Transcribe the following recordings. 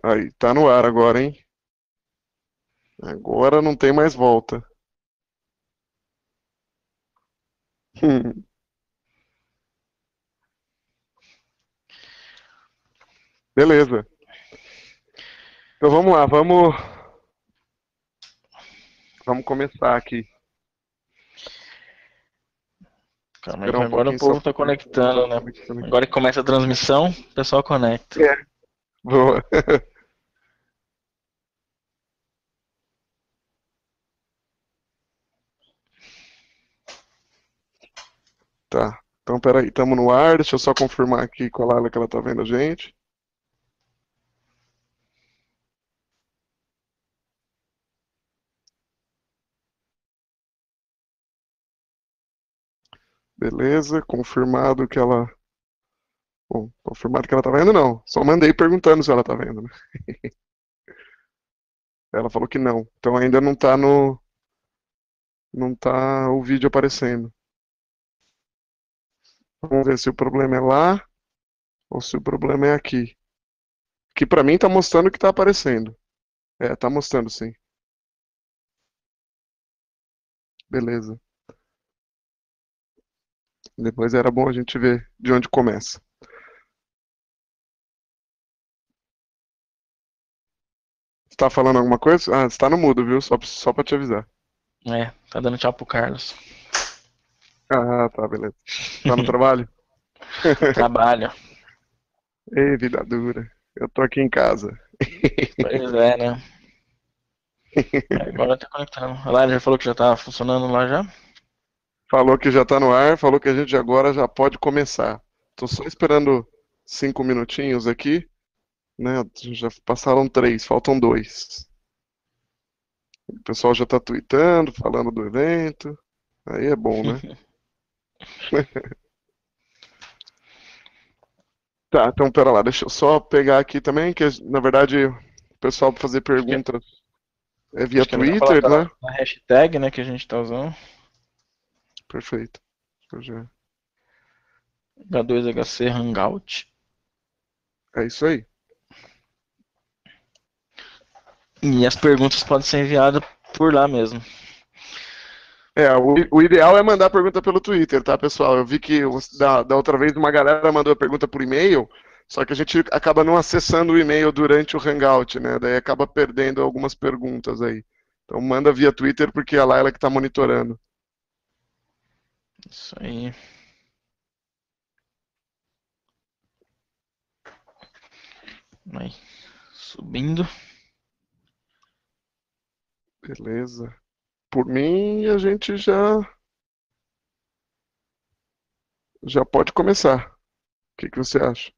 Aí, tá no ar agora, hein? Agora não tem mais volta. Beleza. Então vamos lá, vamos começar aqui. Calma aí, Esperar que um agora o pouquinho só povo para tá o pessoal conectando, né? conectando aqui. Agora que começa a transmissão, o pessoal conecta. É, boa. Tá. Então, peraí, estamos no ar. Deixa eu só confirmar aqui com a Laila que ela tá vendo a gente. Beleza, confirmado que ela. Bom, confirmado que ela tá vendo, não. Só mandei perguntando se ela tá vendo, né? Ela falou que não. Então ainda não tá no. Não tá o vídeo aparecendo. Vamos ver se o problema é lá ou se o problema é aqui. Que pra mim tá mostrando que tá aparecendo. É, tá mostrando sim. Beleza. Depois era bom a gente ver de onde começa. Você tá falando alguma coisa? Ah, você tá no mudo, viu? Só pra te avisar. É, tá dando tchau pro Carlos. Ah, tá, beleza. Tá no trabalho? Trabalho. Ei, vida dura. Eu tô aqui em casa. Pois é, né? Agora tá conectando. Lá ele já falou que já tá funcionando lá já. Falou que já tá no ar, falou que a gente agora já pode começar. Tô só esperando 5 minutinhos aqui, né? Já passaram 3, faltam 2. O pessoal já tá tweetando, falando do evento. Aí é bom, né? Tá, então pera lá, deixa eu só pegar aqui também, que na verdade o pessoal pra fazer Acho que, perguntas é via acho que é melhor falar Twitter, né? da hashtag, né, que a gente tá usando. Perfeito. H2HC Hangout. É isso aí. E as perguntas podem ser enviadas por lá mesmo. É, o ideal é mandar pergunta pelo Twitter, tá, pessoal? Eu vi que da outra vez uma galera mandou a pergunta por e-mail, só que a gente acaba não acessando o e-mail durante o Hangout, né? Daí acaba perdendo algumas perguntas aí. Então manda via Twitter porque é a Laila que tá monitorando. Isso aí. Aí, subindo. Beleza. Por mim, a gente já pode começar. O que você acha?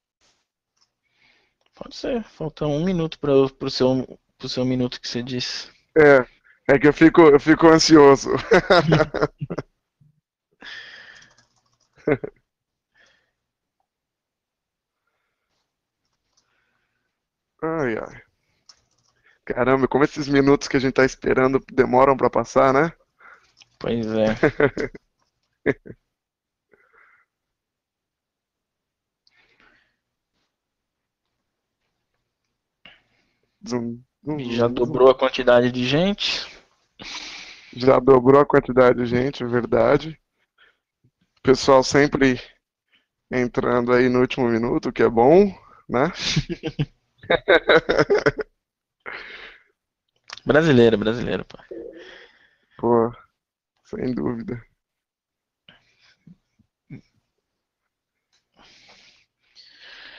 Pode ser. Falta um minuto pro seu minuto que você disse. É, é que eu fico ansioso. Ai, ai. Caramba, como esses minutos que a gente tá esperando demoram pra passar, né? Pois é. Zum, zum, E já zum, zum. dobrou a quantidade de gente. Já dobrou a quantidade de gente, é verdade. O pessoal sempre entrando aí no último minuto, o que é bom, né? Brasileiro, brasileiro, pô. Pô, sem dúvida.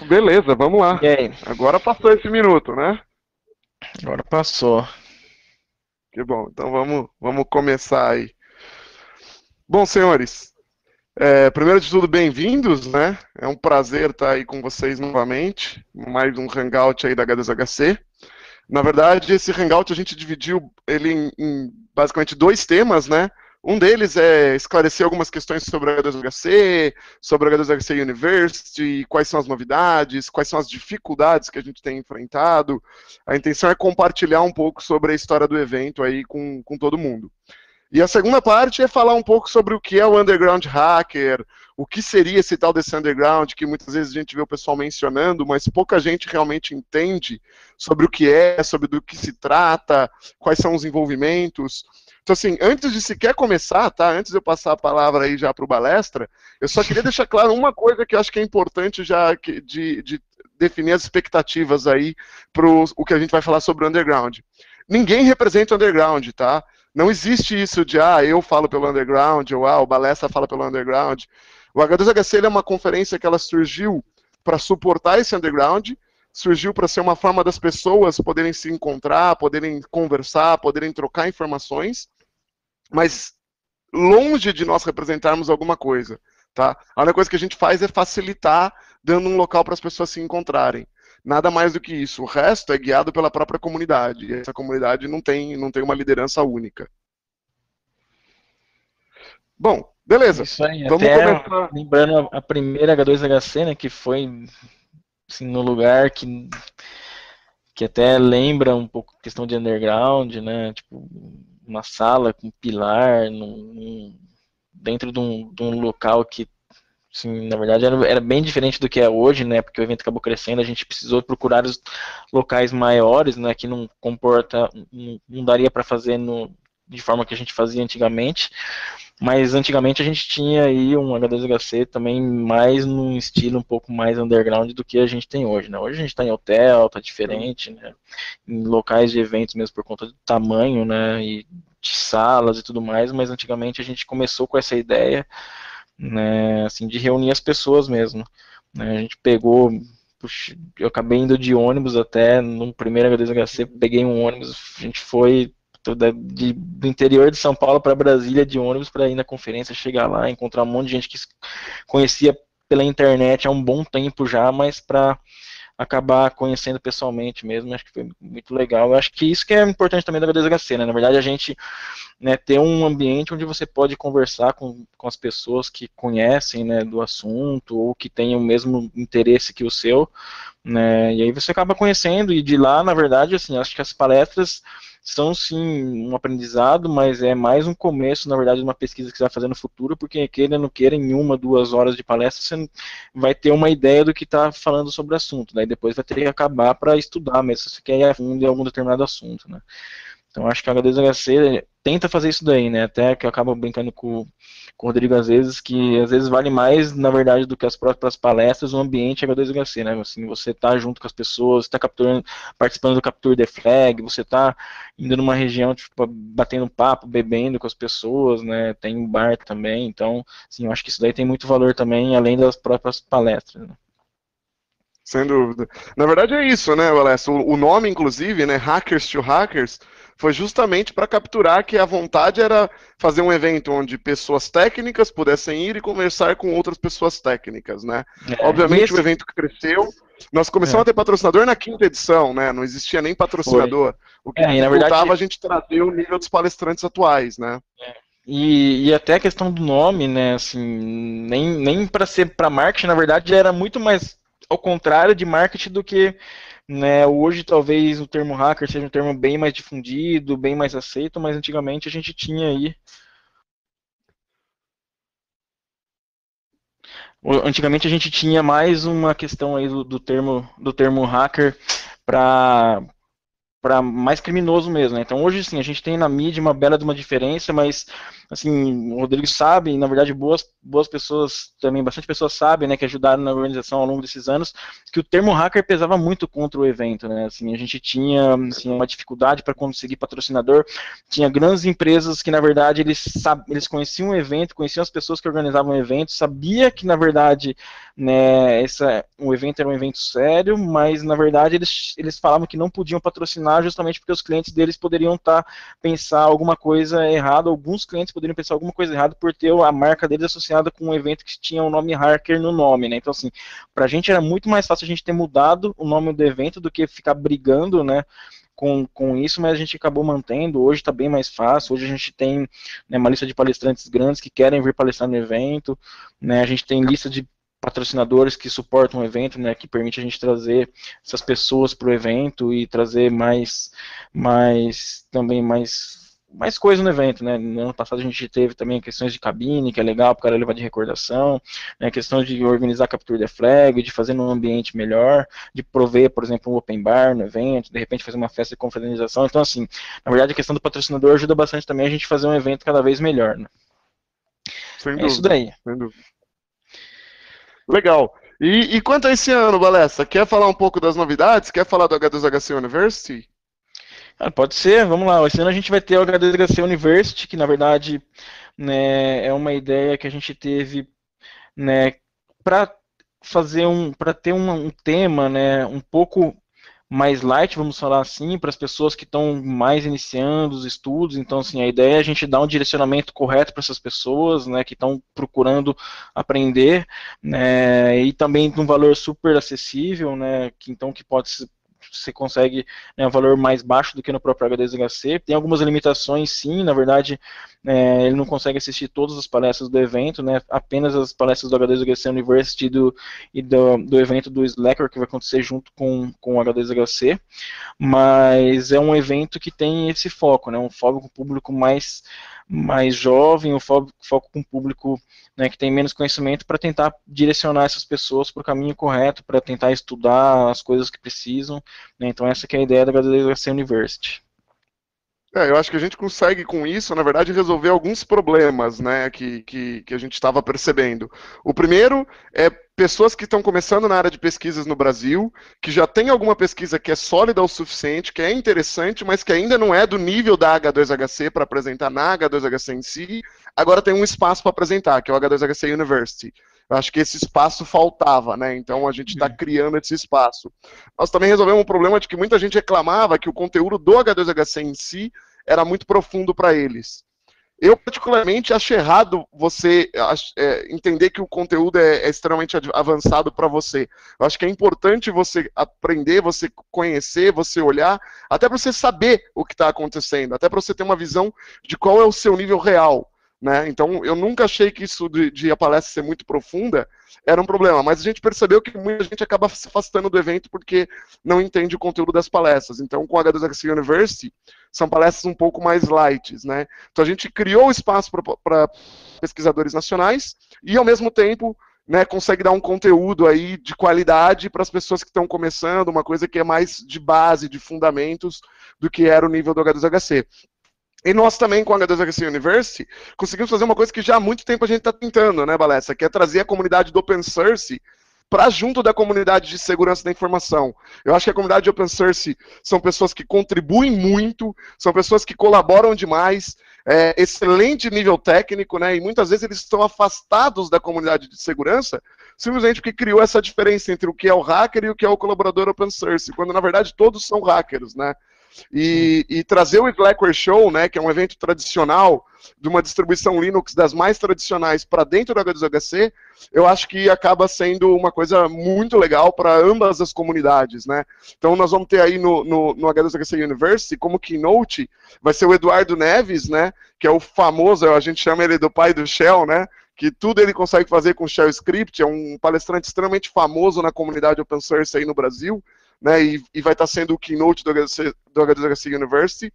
Beleza, vamos lá. E aí? Agora passou esse minuto, né? Agora passou. Que bom. Então vamos começar aí. Bom, senhores, primeiro de tudo, bem-vindos, né? É um prazer estar aí com vocês novamente. Mais um hangout aí da H2HC. Na verdade, esse Hangout a gente dividiu ele em basicamente dois temas, né? Um deles é esclarecer algumas questões sobre a H2HC, sobre a H2HC University, quais são as novidades, quais são as dificuldades que a gente tem enfrentado. A intenção é compartilhar um pouco sobre a história do evento aí com todo mundo. E a segunda parte é falar um pouco sobre o que é o Underground Hacker, o que seria esse tal desse underground, que muitas vezes a gente vê o pessoal mencionando, mas pouca gente realmente entende sobre o que é, sobre do que se trata, quais são os envolvimentos. Então, assim, antes de sequer começar, tá? Antes de eu passar a palavra aí já para o Balestra, eu só queria deixar claro uma coisa que eu acho que é importante já de definir as expectativas aí para o que a gente vai falar sobre o underground. Ninguém representa o underground, tá? Não existe isso de, eu falo pelo underground, ou o Balestra fala pelo underground. O H2HC é uma conferência que ela surgiu para suportar esse underground, surgiu para ser uma forma das pessoas poderem se encontrar, poderem conversar, poderem trocar informações, mas longe de nós representarmos alguma coisa, tá? A única coisa que a gente faz é facilitar, dando um local para as pessoas se encontrarem. Nada mais do que isso. O resto é guiado pela própria comunidade. E essa comunidade não tem uma liderança única. Bom, beleza. Isso aí, Vamos até começar. lembrando a primeira H2HC, né, que foi assim, no lugar que até lembra um pouco a questão de underground, né, tipo, uma sala com pilar, dentro de um local que, assim, na verdade era bem diferente do que é hoje, né, porque o evento acabou crescendo, a gente precisou procurar os locais maiores, né, que não comporta, não daria para fazer de forma que a gente fazia antigamente, mas antigamente a gente tinha aí um H2HC também mais num estilo um pouco mais underground do que a gente tem hoje, né? Hoje a gente está em hotel, tá diferente, né? Em locais de eventos mesmo por conta do tamanho, né? E de salas e tudo mais, mas antigamente a gente começou com essa ideia, né? Assim, de reunir as pessoas mesmo, né? A gente pegou, puxa, eu acabei indo de ônibus até no primeiro H2HC, peguei um ônibus, a gente foi do interior de São Paulo para Brasília de ônibus para ir na conferência, chegar lá, encontrar um monte de gente que conhecia pela internet há um bom tempo já, mas para acabar conhecendo pessoalmente mesmo, acho que foi muito legal. Eu acho que isso que é importante também da H2HC, né? Na verdade, a gente, né, ter um ambiente onde você pode conversar com as pessoas que conhecem, né, do assunto ou que têm o mesmo interesse que o seu, né? E aí você acaba conhecendo e de lá, na verdade, assim, acho que as palestras são sim um aprendizado, mas é mais um começo, na verdade, de uma pesquisa que você vai fazer no futuro, porque queira ou não queira, em 1, 2 horas de palestra, você vai ter uma ideia do que está falando sobre o assunto, daí depois vai ter que acabar para estudar mesmo, se você quer ir a fundo em algum determinado assunto, né? Então acho que a H2HC tenta fazer isso daí, né? Até que eu acabo brincando com o Rodrigo às vezes, que às vezes vale mais, na verdade, do que as próprias palestras, o ambiente H2HC, né? Assim, você tá junto com as pessoas, está capturando, participando do Capture the Flag, você tá indo numa região, tipo, batendo papo, bebendo com as pessoas, né? Tem um bar também, então, assim, eu acho que isso daí tem muito valor também, além das próprias palestras, né? Sem dúvida. Na verdade é isso, né, Alessio? O nome, inclusive, né, Hackers to Hackers, foi justamente para capturar que a vontade era fazer um evento onde pessoas técnicas pudessem ir e conversar com outras pessoas técnicas, né? E Obviamente o esse, evento cresceu. Nós começamos é, a ter patrocinador na quinta edição, né? Não existia nem foi. patrocinador, o que E na verdade, dificultava a gente trazer o nível dos palestrantes atuais, né? e até a questão do nome, né, assim, nem para ser para marketing, na verdade, era muito mais ao contrário de marketing do que, né, hoje talvez o termo hacker seja um termo bem mais difundido, bem mais aceito, mas antigamente a gente tinha aí, antigamente a gente tinha mais uma questão aí do termo hacker para mais criminoso mesmo, né? Então hoje sim, a gente tem na mídia uma bela de uma diferença, mas assim, o Rodrigo sabe, e na verdade boas pessoas também, bastante pessoas sabem, né, que ajudaram na organização ao longo desses anos, que o termo hacker pesava muito contra o evento, né? Assim, a gente tinha assim, uma dificuldade para conseguir patrocinador, tinha grandes empresas que na verdade eles conheciam o evento, conheciam as pessoas que organizavam o evento, sabia que na verdade, né, o evento era um evento sério, mas na verdade eles falavam que não podiam patrocinar justamente porque os clientes deles poderiam pensar alguma coisa errada, alguns clientes poderiam pensar alguma coisa errada por ter a marca deles associada com um evento que tinha o nome hacker no nome, né? Então assim, pra gente era muito mais fácil a gente ter mudado o nome do evento do que ficar brigando, né, com isso, mas a gente acabou mantendo, hoje está bem mais fácil, hoje a gente tem, né, uma lista de palestrantes grandes que querem vir palestrar no evento, né, a gente tem lista de patrocinadores que suportam o evento, né, que permite a gente trazer essas pessoas para o evento e trazer também mais mais coisa no evento, né? No ano passado a gente teve também questões de cabine, que é legal para o cara levar de recordação, né? Questão de organizar a capture the flag, de fazer num ambiente melhor, de prover, por exemplo, um open bar no evento, de repente fazer uma festa de confraternização. Então, assim, na verdade a questão do patrocinador ajuda bastante também a gente fazer um evento cada vez melhor, né? Sem É isso dúvida, daí. sem dúvida. Legal. E quanto a esse ano, Balessa, quer falar um pouco das novidades? Quer falar do H2HC University? Pode ser, vamos lá. Esse ano a gente vai ter o HDHC University, que na verdade, né, é uma ideia que a gente teve, né, para para ter um tema, né, um pouco mais light, vamos falar assim, para as pessoas que estão mais iniciando os estudos. Então, assim, a ideia é a gente dar um direcionamento correto para essas pessoas, né, que estão procurando aprender, né, e também num valor super acessível, né, que pode ser você consegue, né, um valor mais baixo do que no próprio HDHC. Tem algumas limitações, sim, na verdade, ele não consegue assistir todas as palestras do evento, né, apenas as palestras do HDHC University do evento do Slacker, que vai acontecer junto com o HDHC, mas é um evento que tem esse foco, né, um foco com o público mais jovem, um foco com o público, né, que tem menos conhecimento, para tentar direcionar essas pessoas para o caminho correto, para tentar estudar as coisas que precisam, né, então essa que é a ideia da HDHC University. Eu acho que a gente consegue com isso, na verdade, resolver alguns problemas, né, que a gente estava percebendo. O primeiro é pessoas que estão começando na área de pesquisas no Brasil, que já tem alguma pesquisa que é sólida o suficiente, que é interessante, mas que ainda não é do nível da H2HC para apresentar na H2HC em si, agora tem um espaço para apresentar, que é o H2HC University. Eu acho que esse espaço faltava, né? Então a gente está criando esse espaço. Nós também resolvemos um problema de que muita gente reclamava que o conteúdo do H2HC em si era muito profundo para eles. Eu, particularmente, acho errado você entender que o conteúdo é extremamente avançado para você. Eu acho que é importante você aprender, você conhecer, você olhar, até para você saber o que está acontecendo, até para você ter uma visão de qual é o seu nível real. Né? Então, eu nunca achei que isso de a palestra ser muito profunda era um problema, mas a gente percebeu que muita gente acaba se afastando do evento porque não entende o conteúdo das palestras. Então, com a H2HC University, são palestras um pouco mais light, né? Então, a gente criou espaço para pesquisadores nacionais e, ao mesmo tempo, né, consegue dar um conteúdo aí de qualidade para as pessoas que estão começando, uma coisa que é mais de base, de fundamentos, do que era o nível do H2HC. E nós também, com a H2HC University, conseguimos fazer uma coisa que já há muito tempo a gente está tentando, né, Balessa? Que é trazer a comunidade do Open Source para junto da comunidade de segurança da informação. Eu acho que a comunidade de Open Source são pessoas que contribuem muito, são pessoas que colaboram demais, excelente nível técnico, né? E muitas vezes eles estão afastados da comunidade de segurança, simplesmente porque criou essa diferença entre o que é o hacker e o que é o colaborador Open Source, quando na verdade todos são hackers, né? E trazer o Slackware Show, né, que é um evento tradicional de uma distribuição Linux das mais tradicionais para dentro do H2HC, eu acho que acaba sendo uma coisa muito legal para ambas as comunidades, né? Então nós vamos ter aí no H2HC University, como keynote, vai ser o Eduardo Neves, né, que é o famoso, a gente chama ele do pai do Shell, né, que tudo ele consegue fazer com Shell Script, é um palestrante extremamente famoso na comunidade open source aí no Brasil, né, e vai estar sendo o keynote do H2HC University.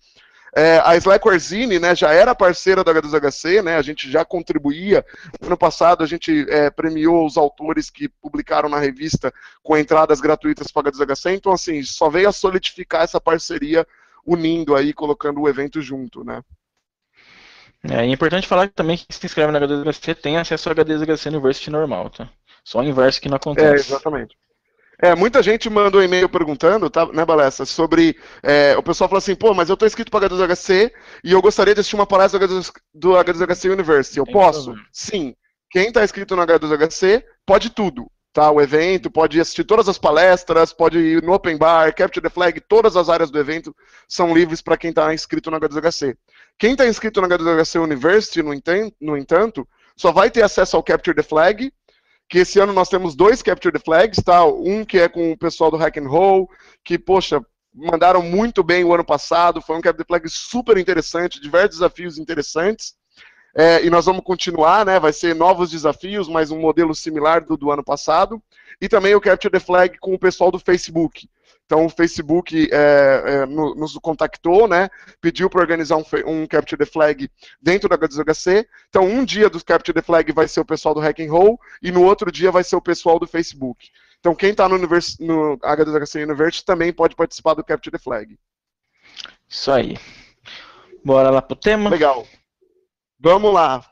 A Slackware Zine, né, já era parceira do H2HC, né, a gente já contribuía. No ano passado a gente premiou os autores que publicaram na revista com entradas gratuitas para o H2HC, então assim, só veio a solidificar essa parceria unindo aí, colocando o evento junto, né. É importante falar que também quem se inscreve na HDHC tem acesso ao HDHC University normal, tá? Só o inverso que não acontece. Exatamente. Muita gente manda um e-mail perguntando, tá, né, Balessa, sobre... o pessoal fala assim, pô, mas eu estou inscrito para o H2HC e eu gostaria de assistir uma palestra do H2HC University. Eu posso? Sim. Quem está inscrito no H2HC pode tudo, tá? O evento, pode assistir todas as palestras, pode ir no Open Bar, Capture the Flag, todas as áreas do evento são livres para quem está inscrito no H2HC. Quem está inscrito no H2HC University, no entanto, só vai ter acesso ao Capture the Flag, que esse ano nós temos 2 Capture the Flags, tá? Um que é com o pessoal do Hack and Roll, que, poxa, mandaram muito bem o ano passado, foi um Capture the Flag super interessante, diversos desafios interessantes, e nós vamos continuar, né? Vai ser novos desafios, mas um modelo similar do ano passado, e também o Capture the Flag com o pessoal do Facebook, Então o Facebook nos contactou, né, pediu para organizar um Capture the Flag dentro da H2HC. Então um dia do Capture the Flag vai ser o pessoal do Hack and Roll e no outro dia vai ser o pessoal do Facebook. Então quem está no H2HC University também pode participar do Capture the Flag. Isso aí. Bora lá pro tema? Legal. Vamos lá.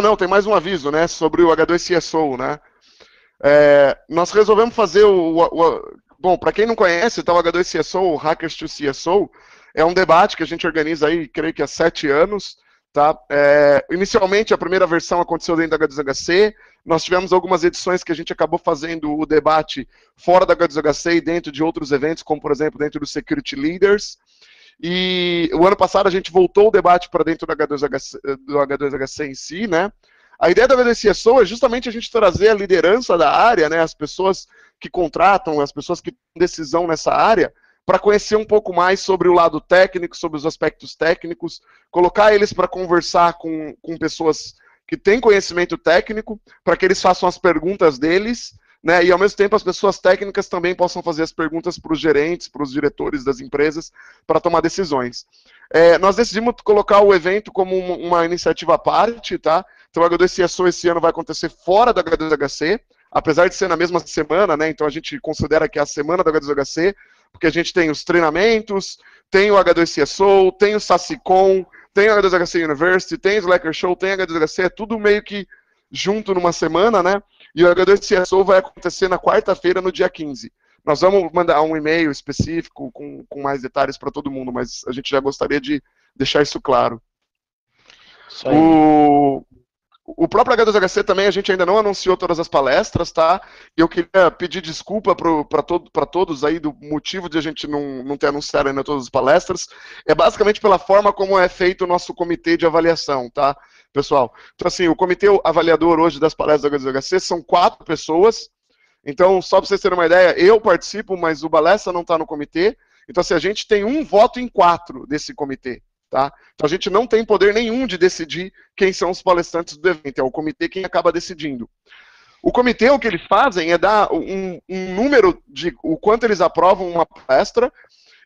Não, tem mais um aviso, né, sobre o H2CSO, né? Nós resolvemos fazer bom, para quem não conhece, tá, o H2CSO, o Hackers to CSO, é um debate que a gente organiza aí, creio que há 7 anos, tá? Inicialmente, a primeira versão aconteceu dentro da H2HC, nós tivemos algumas edições que a gente acabou fazendo o debate fora da H2HC e dentro de outros eventos, como, por exemplo, dentro do Security Leaders, e o ano passado a gente voltou o debate para dentro do H2HC em si, né? A ideia da H2CSO é justamente a gente trazer a liderança da área, né, as pessoas que contratam, as pessoas que têm decisão nessa área, para conhecer um pouco mais sobre o lado técnico, sobre os aspectos técnicos, colocar eles para conversar com pessoas que têm conhecimento técnico, para que eles façam as perguntas deles, né, e ao mesmo tempo as pessoas técnicas também possam fazer as perguntas para os gerentes, para os diretores das empresas, para tomar decisões. Nós decidimos colocar o evento como uma iniciativa à parte, tá? Então o H2CSO esse ano vai acontecer fora da H2HC, apesar de ser na mesma semana, né? Então a gente considera que é a semana da H2HC, porque a gente tem os treinamentos, tem o H2CSO, tem o SACICOM, tem o H2HC University, tem o Slacker Show, tem o H2HC, é tudo meio que junto numa semana, né? E o H2CSO vai acontecer na quarta-feira, no dia 15. Nós vamos mandar um e-mail específico com mais detalhes para todo mundo, mas a gente já gostaria de deixar isso claro. Isso aí. O próprio H2HC também a gente ainda não anunciou todas as palestras, tá? E eu queria pedir desculpa para todos aí do motivo de a gente não ter anunciado ainda todas as palestras. É basicamente pela forma como é feito o nosso comitê de avaliação, tá, pessoal? Então, assim, o comitê avaliador hoje das palestras do H2HC são 4 pessoas. Então, só para vocês terem uma ideia, eu participo, mas o Balestra não está no comitê. Então, assim, a gente tem um voto em 4 desse comitê. Tá? Então a gente não tem poder nenhum de decidir quem são os palestrantes do evento, é o comitê quem acaba decidindo. O comitê, o que eles fazem é dar um número de o quanto eles aprovam uma palestra,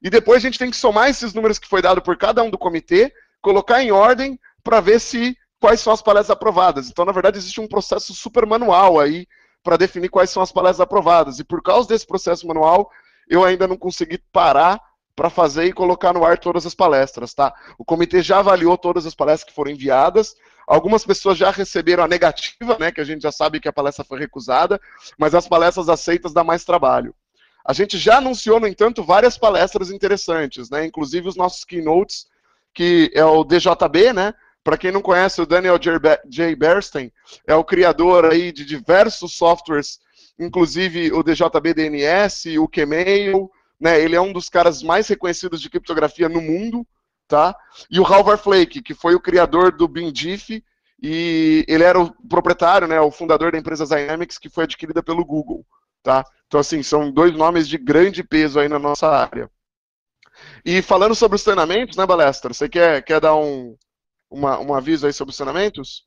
e depois a gente tem que somar esses números que foi dado por cada um do comitê, colocar em ordem para ver quais são as palestras aprovadas. Então, na verdade, existe um processo super manual aí para definir quais são as palestras aprovadas. E por causa desse processo manual, eu ainda não consegui parar para fazer e colocar no ar todas as palestras, tá? O comitê já avaliou todas as palestras que foram enviadas, algumas pessoas já receberam a negativa, né, que a gente já sabe que a palestra foi recusada, mas as palestras aceitas dá mais trabalho. A gente já anunciou, no entanto, várias palestras interessantes, né, inclusive os nossos keynotes, que é o DJB, né, para quem não conhece, o Daniel J. Bernstein é o criador aí de diversos softwares, inclusive o DJB DNS, o Kmail, né, ele é um dos caras mais reconhecidos de criptografia no mundo, tá? E o Halvar Flake, que foi o criador do BinDiff, e ele era o proprietário, né, o fundador da empresa Zynemix, que foi adquirida pelo Google, tá? Então, assim, são 2 nomes de grande peso aí na nossa área. E falando sobre os treinamentos, né, Balestra, você quer dar um aviso aí sobre os treinamentos?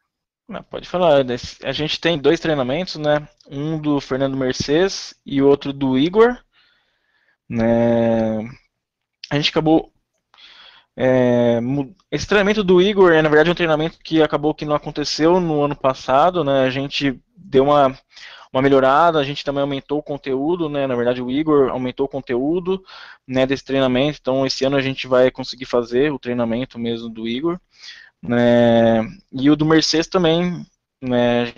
Não, pode falar. A gente tem 2 treinamentos, né? Um do Fernando Mercedes e outro do Igor. Né? A gente acabou. Esse treinamento do Igor é, na verdade, um treinamento que acabou que não aconteceu no ano passado. Né? A gente deu uma melhorada, a gente também aumentou o conteúdo. Né? Na verdade, o Igor aumentou o conteúdo, né, desse treinamento. Então, esse ano a gente vai conseguir fazer o treinamento mesmo do Igor. Né? E o do Mercedes também. Né?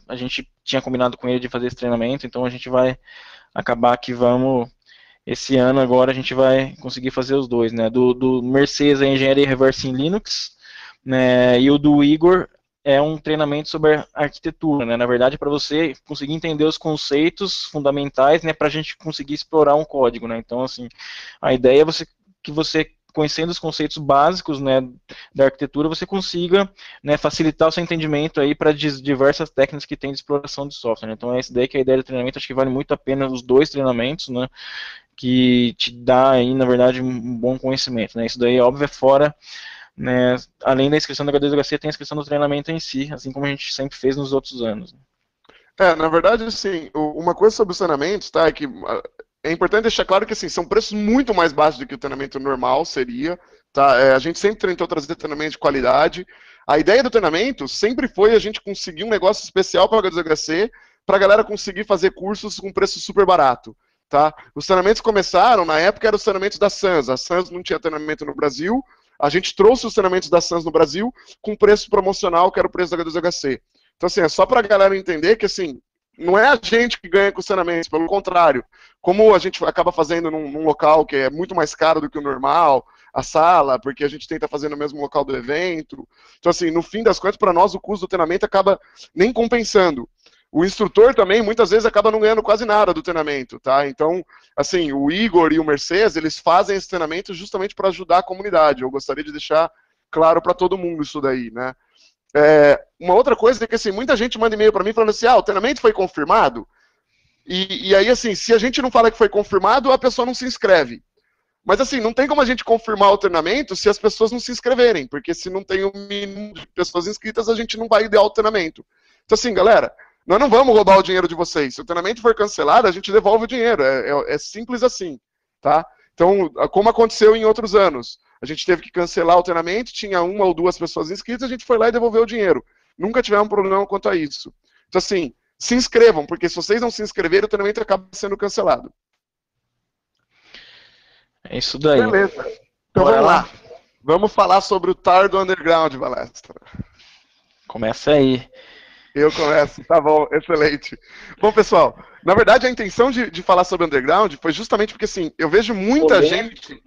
A gente tinha combinado com ele de fazer esse treinamento, então a gente vai acabar que vamos. Esse ano agora a gente vai conseguir fazer os 2, né? Do Mercedes é Engenharia Reversa em Linux, né? E o do Igor é um treinamento sobre arquitetura, né? Na verdade, para você conseguir entender os conceitos fundamentais, né? Para a gente conseguir explorar um código, né? Então, assim, a ideia é que você conhecendo os conceitos básicos, né, da arquitetura, você consiga, né, facilitar o seu entendimento aí para diversas técnicas que tem de exploração de software. Né? Então, essa ideia que é a ideia do treinamento, acho que vale muito a pena os 2 treinamentos, né? Que te dá aí, na verdade, um bom conhecimento, né? Isso daí, óbvio, é fora, né? Além da inscrição da H2HC, tem a inscrição do treinamento em si, assim como a gente sempre fez nos outros anos. Na verdade, assim, uma coisa sobre os treinamentos, tá, é que é importante deixar claro que assim, são preços muito mais baixos do que o treinamento normal seria. Tá? A gente sempre tentou trazer treinamento de qualidade. A ideia do treinamento sempre foi a gente conseguir um negócio especial para o H2HC, para a galera conseguir fazer cursos com preço super barato. Tá? Os treinamentos começaram, na época, eram os treinamentos da SANS. A SANS não tinha treinamento no Brasil. A gente trouxe os treinamentos da SANS no Brasil com preço promocional, que era o preço do H2HC. Então, assim, é só para a galera entender que, assim, não é a gente que ganha com os treinamentos, pelo contrário. Como a gente acaba fazendo num local que é muito mais caro do que o normal, a sala, porque a gente tenta fazer no mesmo local do evento. Então, assim, no fim das contas, para nós, o custo do treinamento acaba nem compensando. O instrutor também, muitas vezes, acaba não ganhando quase nada do treinamento, tá? Então, assim, o Igor e o Mercedes, eles fazem esse treinamento justamente para ajudar a comunidade. Eu gostaria de deixar claro para todo mundo isso daí, né? Uma outra coisa é que, assim, muita gente manda e-mail para mim falando assim, o treinamento foi confirmado? E aí, assim, se a gente não fala que foi confirmado, a pessoa não se inscreve. Mas, assim, não tem como a gente confirmar o treinamento se as pessoas não se inscreverem, porque se não tem o mínimo de pessoas inscritas, a gente não vai idear o treinamento. Então, assim, galera, nós não vamos roubar o dinheiro de vocês. Se o treinamento for cancelado, a gente devolve o dinheiro. É simples assim, tá? Então, como aconteceu em outros anos, a gente teve que cancelar o treinamento, tinha uma ou duas pessoas inscritas, a gente foi lá e devolveu o dinheiro. Nunca tivemos problema quanto a isso. Então, assim, se inscrevam, porque se vocês não se inscreverem, o treinamento acaba sendo cancelado. É isso daí. Beleza. Então Bora vamos lá? lá. Vamos falar sobre o TAR do Underground, Balestra. Começa aí. Eu começo, tá bom, excelente. Bom, pessoal, na verdade a intenção de falar sobre Underground foi justamente porque, assim, eu vejo muita gente...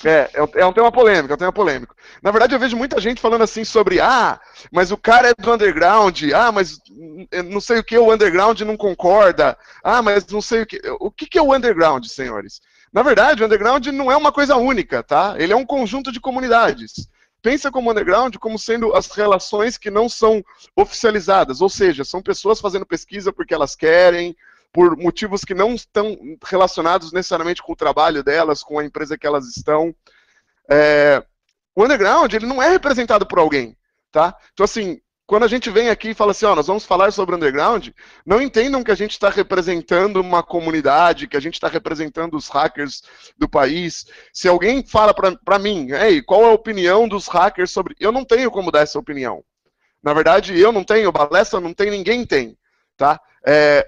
É um tema polêmico, é um tema polêmico. Na verdade, eu vejo muita gente falando assim sobre, mas o cara é do Underground, mas não sei o que, o Underground não concorda, mas não sei o que... O que é o Underground, senhores? Na verdade, o Underground não é uma coisa única, tá? Ele é um conjunto de comunidades. Pensa como underground como sendo as relações que não são oficializadas, ou seja, são pessoas fazendo pesquisa porque elas querem, por motivos que não estão relacionados necessariamente com o trabalho delas, com a empresa que elas estão. O underground, ele não é representado por alguém, tá? Então, assim, quando a gente vem aqui e fala assim, nós vamos falar sobre underground, não entendam que a gente está representando uma comunidade, que a gente está representando os hackers do país. Se alguém fala para mim, qual é a opinião dos hackers sobre... Eu não tenho como dar essa opinião. Na verdade, eu não tenho, Balestra não tem, ninguém tem, tá?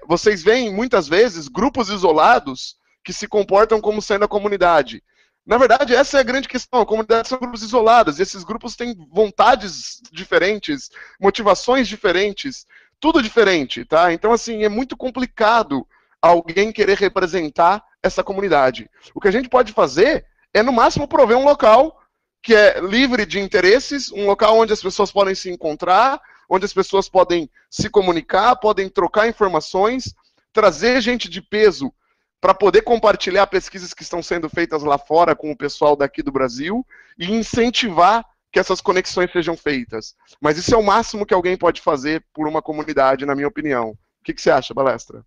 Vocês veem, muitas vezes, grupos isolados que se comportam como sendo a comunidade. Na verdade, essa é a grande questão. A comunidade são grupos isolados. E esses grupos têm vontades diferentes, motivações diferentes, tudo diferente, tá? Então, assim, é muito complicado alguém querer representar essa comunidade. O que a gente pode fazer é, no máximo, prover um local que é livre de interesses, um local onde as pessoas podem se encontrar, onde as pessoas podem se comunicar, podem trocar informações, trazer gente de peso para poder compartilhar pesquisas que estão sendo feitas lá fora com o pessoal daqui do Brasil e incentivar que essas conexões sejam feitas. Mas isso é o máximo que alguém pode fazer por uma comunidade, na minha opinião. O que você acha, Balestra?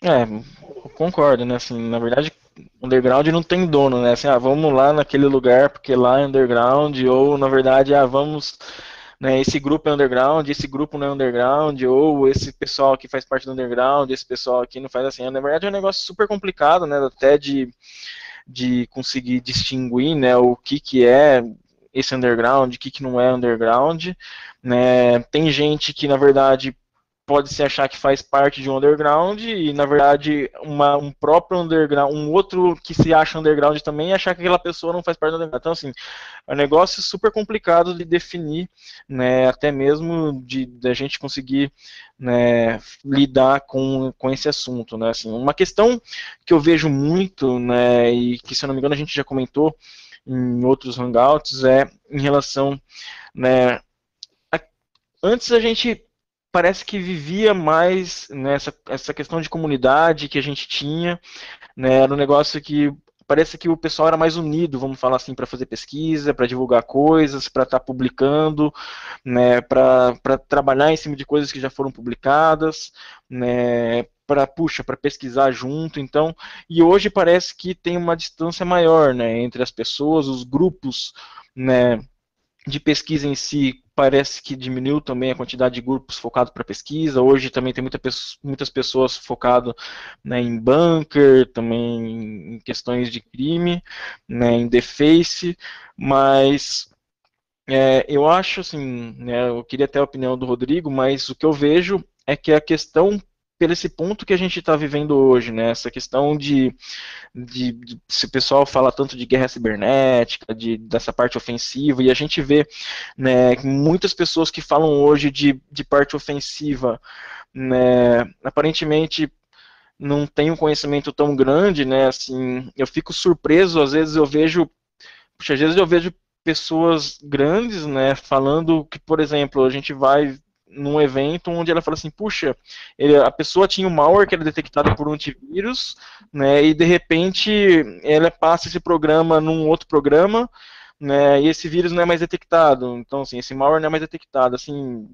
Eu concordo, né? Assim, na verdade, underground não tem dono, né? Assim, vamos lá naquele lugar porque lá é underground, ou na verdade, vamos... Né, esse grupo é underground, esse grupo não é underground, ou esse pessoal aqui faz parte do underground, esse pessoal aqui não faz assim. Na verdade é um negócio super complicado, né, até de conseguir distinguir, né, o que é esse underground, o que não é underground. Né. Tem gente que, na verdade, pode se achar que faz parte de um underground e, na verdade, um próprio underground, um outro que se acha underground também achar que aquela pessoa não faz parte do underground. Então, assim, é um negócio super complicado de definir, né, até mesmo de a gente conseguir, né, lidar com esse assunto, né, assim, uma questão que eu vejo muito, né, e que, se eu não me engano, a gente já comentou em outros hangouts, é em relação, né, antes a gente parece que vivia mais nessa essa questão de comunidade que a gente tinha, né, era um negócio que parece que o pessoal era mais unido, vamos falar assim, para fazer pesquisa, para divulgar coisas, para estar publicando, né, para trabalhar em cima de coisas que já foram publicadas, né, para pesquisar junto, então, e hoje parece que tem uma distância maior, né, entre as pessoas, os grupos, né, de pesquisa em si parece que diminuiu também a quantidade de grupos focados para pesquisa. Hoje também tem muitas pessoas focadas, né, em bunker, também em questões de crime, né, em deface, mas eu acho assim, né, eu queria ter a opinião do Rodrigo, mas o que eu vejo é que a questão, pelo esse ponto que a gente está vivendo hoje, né, essa questão se o pessoal fala tanto de guerra cibernética, dessa parte ofensiva, e a gente vê, né, muitas pessoas que falam hoje de parte ofensiva, né, aparentemente não tem um conhecimento tão grande, né, assim, eu fico surpreso, às vezes eu vejo, puxa, às vezes eu vejo pessoas grandes, né, falando que, por exemplo, a gente vai num evento onde ela fala assim, puxa, a pessoa tinha um malware que era detectado por um antivírus, né, e de repente ela passa esse programa num outro programa, né, e esse vírus não é mais detectado, então assim, esse malware não é mais detectado, assim,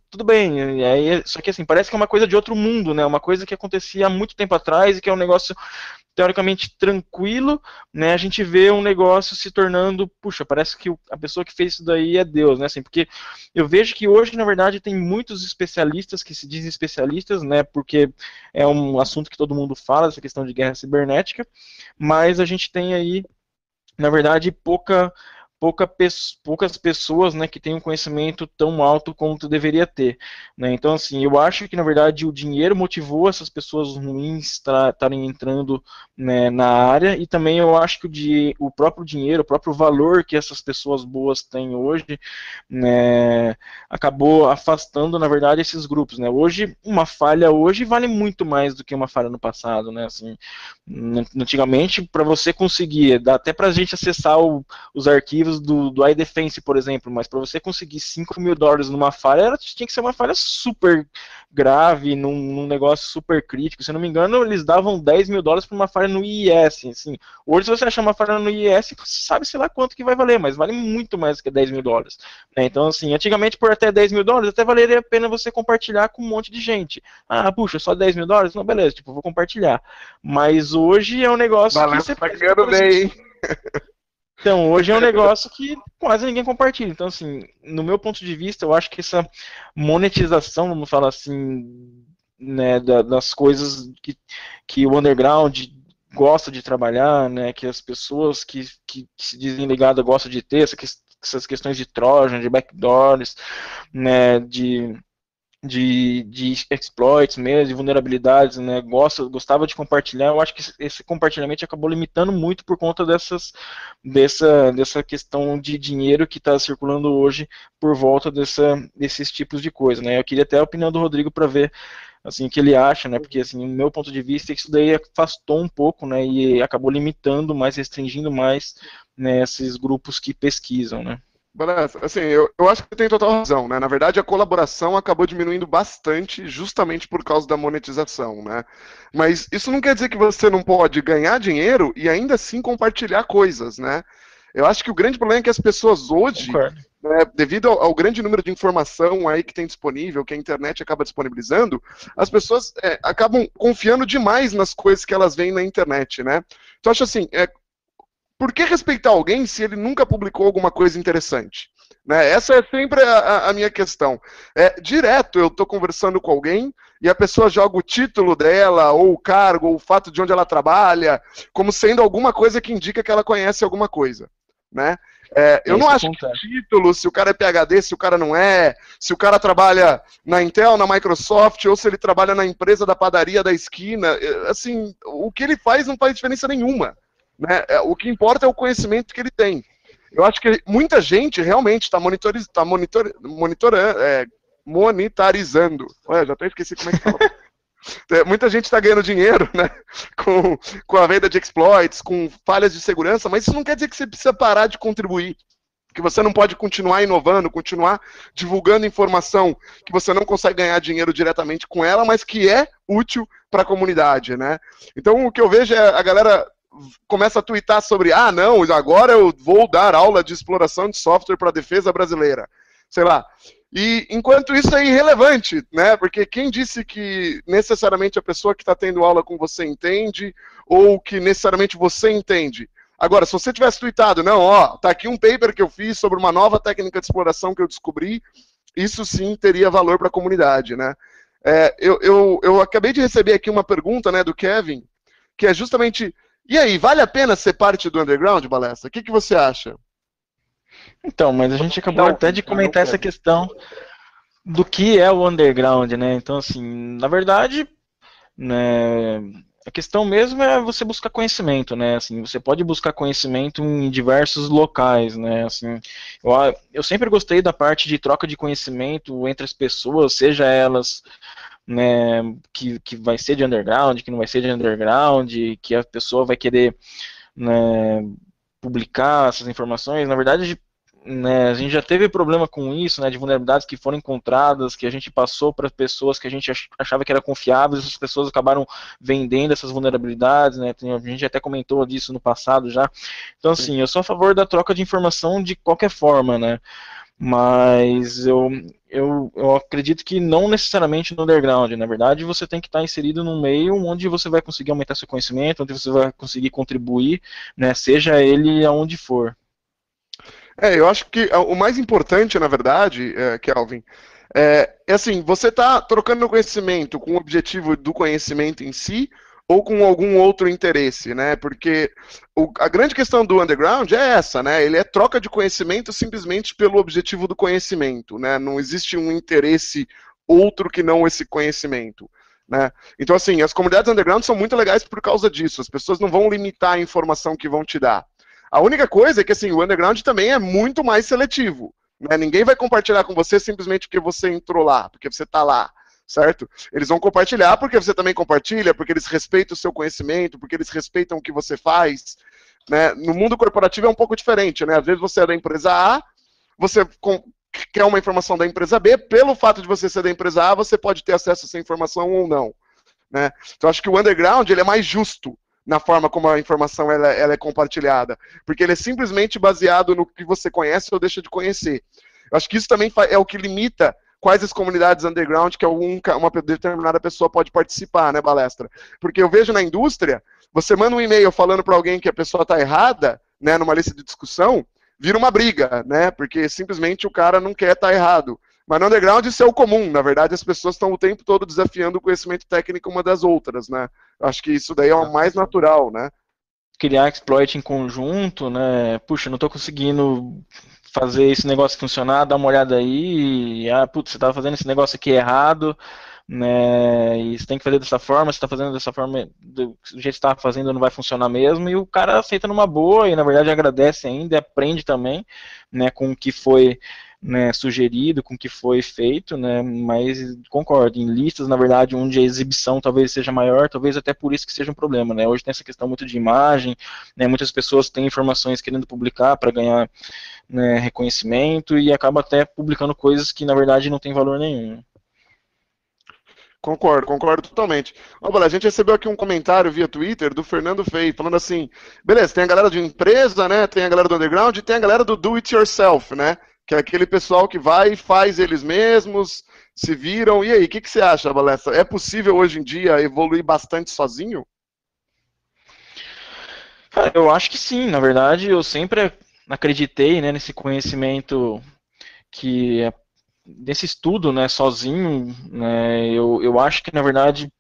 tudo bem, só que assim, parece que é uma coisa de outro mundo, né, uma coisa que acontecia há muito tempo atrás e que é um negócio teoricamente tranquilo, né, a gente vê um negócio se tornando, puxa, parece que a pessoa que fez isso daí é Deus, né, assim, porque eu vejo que hoje, na verdade, tem muitos especialistas que se dizem especialistas, né, porque é um assunto que todo mundo fala, essa questão de guerra cibernética, mas a gente tem aí, na verdade, poucas pessoas, né, que têm um conhecimento tão alto quanto deveria ter, né? Então, assim, eu acho que na verdade o dinheiro motivou essas pessoas ruins estarem entrando, né, na área, e também eu acho que o próprio dinheiro, o próprio valor que essas pessoas boas têm hoje, né, acabou afastando, na verdade, esses grupos, né? Hoje, uma falha hoje vale muito mais do que uma falha no passado, né? Assim, antigamente, para você conseguir, dá até para a gente acessar os arquivos do iDefense, por exemplo, mas para você conseguir $5.000 numa falha, tinha que ser uma falha super grave, num negócio super crítico. Se eu não me engano, eles davam $10.000 para uma falha no IIS. Assim. Hoje, se você achar uma falha no IIS, sabe sei lá quanto que vai valer, mas vale muito mais que $10.000. Né? Então, assim, antigamente, por até $10.000, até valeria a pena você compartilhar com um monte de gente. Ah, puxa, só $10.000? Não, beleza, tipo, vou compartilhar. Mas hoje é um negócio que Balanço você tá perde, ganhando por exemplo. bem, hein? Então, hoje é um negócio que quase ninguém compartilha. Então, assim, no meu ponto de vista, eu acho que essa monetização, vamos falar assim, né, das coisas que o underground gosta de trabalhar, né, que as pessoas que se dizem ligadas gostam de ter, essas questões de Trojan, de backdoors, né, de exploits mesmo, de vulnerabilidades, né, gostava de compartilhar. Eu acho que esse compartilhamento acabou limitando muito por conta dessa questão de dinheiro que está circulando hoje por volta desses tipos de coisa, né. Eu queria até a opinião do Rodrigo para ver assim o que ele acha, né, porque assim, no meu ponto de vista, isso daí afastou um pouco, né, e acabou limitando mais, restringindo mais, né, esses grupos que pesquisam, né. Beleza. Assim, eu acho que você tem total razão, né? Na verdade, a colaboração acabou diminuindo bastante justamente por causa da monetização, né? Mas isso não quer dizer que você não pode ganhar dinheiro e ainda assim compartilhar coisas, né? Eu acho que o grande problema é que as pessoas hoje, Concordo. né, devido ao grande número de informação aí que tem disponível, que a internet acaba disponibilizando, as pessoas acabam confiando demais nas coisas que elas veem na internet, né? Então, acho assim, por que respeitar alguém se ele nunca publicou alguma coisa interessante? Né? Essa é sempre a minha questão. Direto eu estou conversando com alguém e a pessoa joga o título dela, ou o cargo, ou o fato de onde ela trabalha, como sendo alguma coisa que indica que ela conhece alguma coisa. Né? Eu não Isso acho que acontece. título, se o cara é PhD, se o cara não é, se o cara trabalha na Intel, na Microsoft, ou se ele trabalha na empresa da padaria da esquina, assim, o que ele faz não faz diferença nenhuma. Né? O que importa é o conhecimento que ele tem. Eu acho que muita gente realmente está monetarizando. Olha, já até esqueci como é que fala. Muita gente está ganhando dinheiro, né, com a venda de exploits, com falhas de segurança, mas isso não quer dizer que você precisa parar de contribuir. Que você não pode continuar inovando, continuar divulgando informação que você não consegue ganhar dinheiro diretamente com ela, mas que é útil para a comunidade, né? Então, o que eu vejo é a galera começa a twittar sobre, não, agora eu vou dar aula de exploração de software para a defesa brasileira. Sei lá. E enquanto isso é irrelevante, né? Porque quem disse que necessariamente a pessoa que está tendo aula com você entende, ou que necessariamente você entende? Agora, se você tivesse tweetado, não, ó, tá aqui um paper que eu fiz sobre uma nova técnica de exploração que eu descobri, isso sim teria valor para a comunidade, né? Eu acabei de receber aqui uma pergunta, né, do Kevin, que é justamente, e aí, vale a pena ser parte do underground, Balestra? O que você acha? Então, mas a gente acabou até de comentar essa questão do que é o underground, né? Então, assim, na verdade, né, a questão mesmo é você buscar conhecimento, né? Assim, você pode buscar conhecimento em diversos locais, né? Assim, eu sempre gostei da parte de troca de conhecimento entre as pessoas, seja elas, né, que vai ser de underground, que não vai ser de underground, que a pessoa vai querer, né, publicar essas informações. Na verdade, né, a gente já teve problema com isso, né, de vulnerabilidades que foram encontradas, que a gente passou para pessoas que a gente achava que eram confiáveis, essas pessoas acabaram vendendo essas vulnerabilidades, né, a gente até comentou disso no passado já. Então, assim, eu sou a favor da troca de informação de qualquer forma, né, mas eu acredito que não necessariamente no underground. Na verdade, você tem que estar inserido num meio onde você vai conseguir aumentar seu conhecimento, onde você vai conseguir contribuir, né, seja ele aonde for. Eu acho que o mais importante, na verdade, Kelvin, assim, você está trocando conhecimento com o objetivo do conhecimento em si ou com algum outro interesse, né? Porque a grande questão do underground é essa, né? Ele é troca de conhecimento simplesmente pelo objetivo do conhecimento, né? Não existe um interesse outro que não esse conhecimento. Né? Então, assim, as comunidades underground são muito legais por causa disso. As pessoas não vão limitar a informação que vão te dar. A única coisa é que assim, o underground também é muito mais seletivo. Né? Ninguém vai compartilhar com você simplesmente porque você entrou lá, porque você está lá, certo? Eles vão compartilhar porque você também compartilha, porque eles respeitam o seu conhecimento, porque eles respeitam o que você faz. Né? No mundo corporativo é um pouco diferente. Né? Às vezes você é da empresa A, você quer uma informação da empresa B, pelo fato de você ser da empresa A, você pode ter acesso a essa informação ou não. Né? Então acho que o underground ele é mais justo na forma como a informação ela é compartilhada, porque ele é simplesmente baseado no que você conhece ou deixa de conhecer. Eu acho que isso também é o que limita quais as comunidades underground que uma determinada pessoa pode participar, né, Balestra? Porque eu vejo na indústria, você manda um e-mail falando para alguém que a pessoa está errada, né, numa lista de discussão, vira uma briga, né, porque simplesmente o cara não quer estar errado. Mas no underground isso é o comum, na verdade as pessoas estão o tempo todo desafiando o conhecimento técnico uma das outras, né? Acho que isso daí é o mais natural, né? Criar exploit em conjunto, né? Puxa, não estou conseguindo fazer esse negócio funcionar, dá uma olhada aí, putz, você estava fazendo esse negócio aqui errado, né? E você tem que fazer dessa forma, você está fazendo dessa forma, do jeito que você está fazendo não vai funcionar mesmo, e o cara aceita numa boa, e na verdade agradece ainda, aprende também, né, com o que foi, né, sugerido, com o que foi feito, né, mas concordo, em listas, na verdade, onde a exibição talvez seja maior, talvez até por isso que seja um problema, né, hoje tem essa questão muito de imagem, né, muitas pessoas têm informações querendo publicar para ganhar, né, reconhecimento e acaba até publicando coisas que na verdade não tem valor nenhum. Concordo totalmente. A gente recebeu aqui um comentário via Twitter do Fernando Fei, falando assim, beleza, tem a galera de empresa, né, tem a galera do underground e tem a galera do do it yourself, né, que é aquele pessoal que vai e faz eles mesmos, se viram. E aí, o que você acha, Balestra? É possível hoje em dia evoluir bastante sozinho? Cara, eu acho que sim, na verdade, eu sempre acreditei, né, nesse conhecimento que é desse estudo, né, sozinho, né, eu acho que na verdade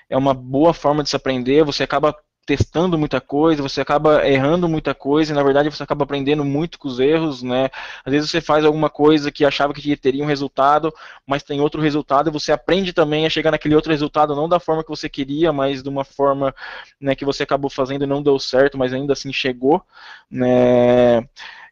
é uma boa forma de se aprender, você acaba testando muita coisa, você acaba errando muita coisa, e na verdade você acaba aprendendo muito com os erros, né? Às vezes você faz alguma coisa que achava que teria um resultado, mas tem outro resultado, e você aprende também a chegar naquele outro resultado, não da forma que você queria, mas de uma forma, né, que você acabou fazendo e não deu certo, mas ainda assim chegou, né?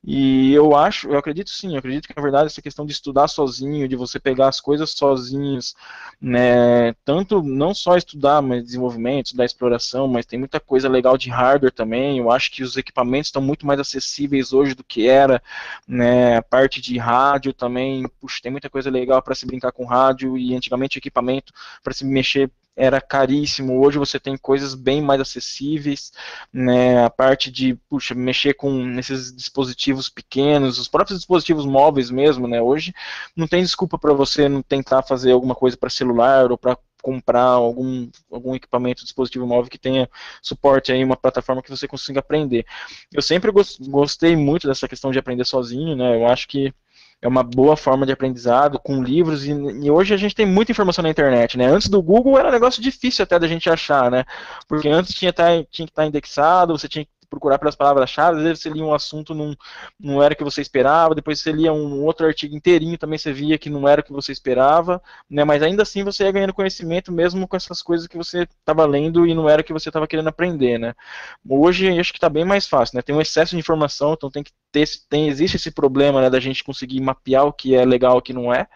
E eu acredito sim, eu acredito que na verdade essa questão de estudar sozinho, de você pegar as coisas sozinhos, né, tanto não só estudar, mas desenvolvimento, estudar exploração, mas tem muita coisa legal de hardware também. Eu acho que os equipamentos estão muito mais acessíveis hoje do que era, né, a parte de rádio também, puxa, tem muita coisa legal para se brincar com rádio e antigamente o equipamento para se mexer era caríssimo, hoje você tem coisas bem mais acessíveis, né, a parte de, puxa, mexer com esses dispositivos pequenos, os próprios dispositivos móveis mesmo, né, hoje não tem desculpa para você não tentar fazer alguma coisa para celular ou para comprar algum equipamento, dispositivo móvel que tenha suporte aí, uma plataforma que você consiga aprender. Eu sempre gostei muito dessa questão de aprender sozinho, né? Eu acho que é uma boa forma de aprendizado, com livros, e hoje a gente tem muita informação na internet, né? Antes do Google era um negócio difícil até da gente achar, né? Porque antes tinha que estar indexado, você tinha que procurar pelas palavras-chave, às vezes você lia um assunto, não era o que você esperava, depois você lia um outro artigo inteirinho, também você via que não era o que você esperava, né? Mas ainda assim você ia ganhando conhecimento mesmo com essas coisas que você estava lendo e não era o que você estava querendo aprender, né? Hoje acho que está bem mais fácil, né? Tem um excesso de informação, então existe esse problema, né, da gente conseguir mapear o que é legal e o que não é,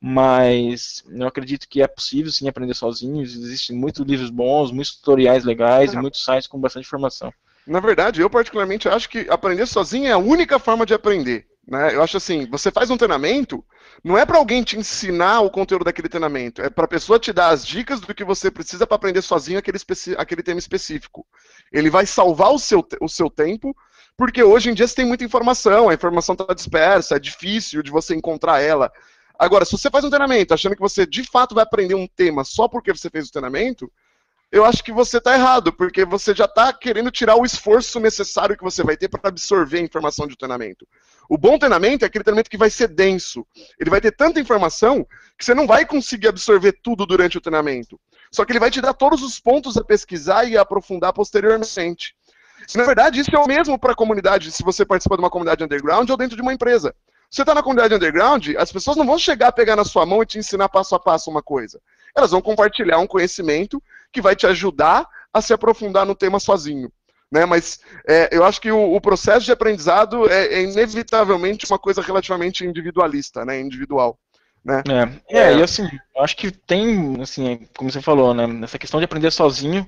mas eu acredito que é possível sim aprender sozinho. Existem muitos livros bons, muitos tutoriais legais e muitos sites com bastante informação. Na verdade, eu particularmente acho que aprender sozinho é a única forma de aprender, né? Eu acho assim, você faz um treinamento, não é para alguém te ensinar o conteúdo daquele treinamento, é para a pessoa te dar as dicas do que você precisa para aprender sozinho aquele tema específico. Ele vai salvar o seu tempo, porque hoje em dia você tem muita informação, a informação está dispersa, é difícil de você encontrar ela. Agora, se você faz um treinamento achando que você de fato vai aprender um tema só porque você fez o treinamento, eu acho que você está errado, porque você já está querendo tirar o esforço necessário que você vai ter para absorver a informação de treinamento. O bom treinamento é aquele treinamento que vai ser denso. Ele vai ter tanta informação que você não vai conseguir absorver tudo durante o treinamento. Só que ele vai te dar todos os pontos a pesquisar e a aprofundar posteriormente. E, na verdade, isso é o mesmo para a comunidade, se você participa de uma comunidade underground ou dentro de uma empresa. Você está na comunidade underground, as pessoas não vão chegar a pegar na sua mão e te ensinar passo a passo uma coisa. Elas vão compartilhar um conhecimento que vai te ajudar a se aprofundar no tema sozinho. Né? Mas eu acho que o processo de aprendizado é inevitavelmente uma coisa relativamente individualista, né? Individual. Né? E assim, eu acho que tem, assim, como você falou, né? Essa questão de aprender sozinho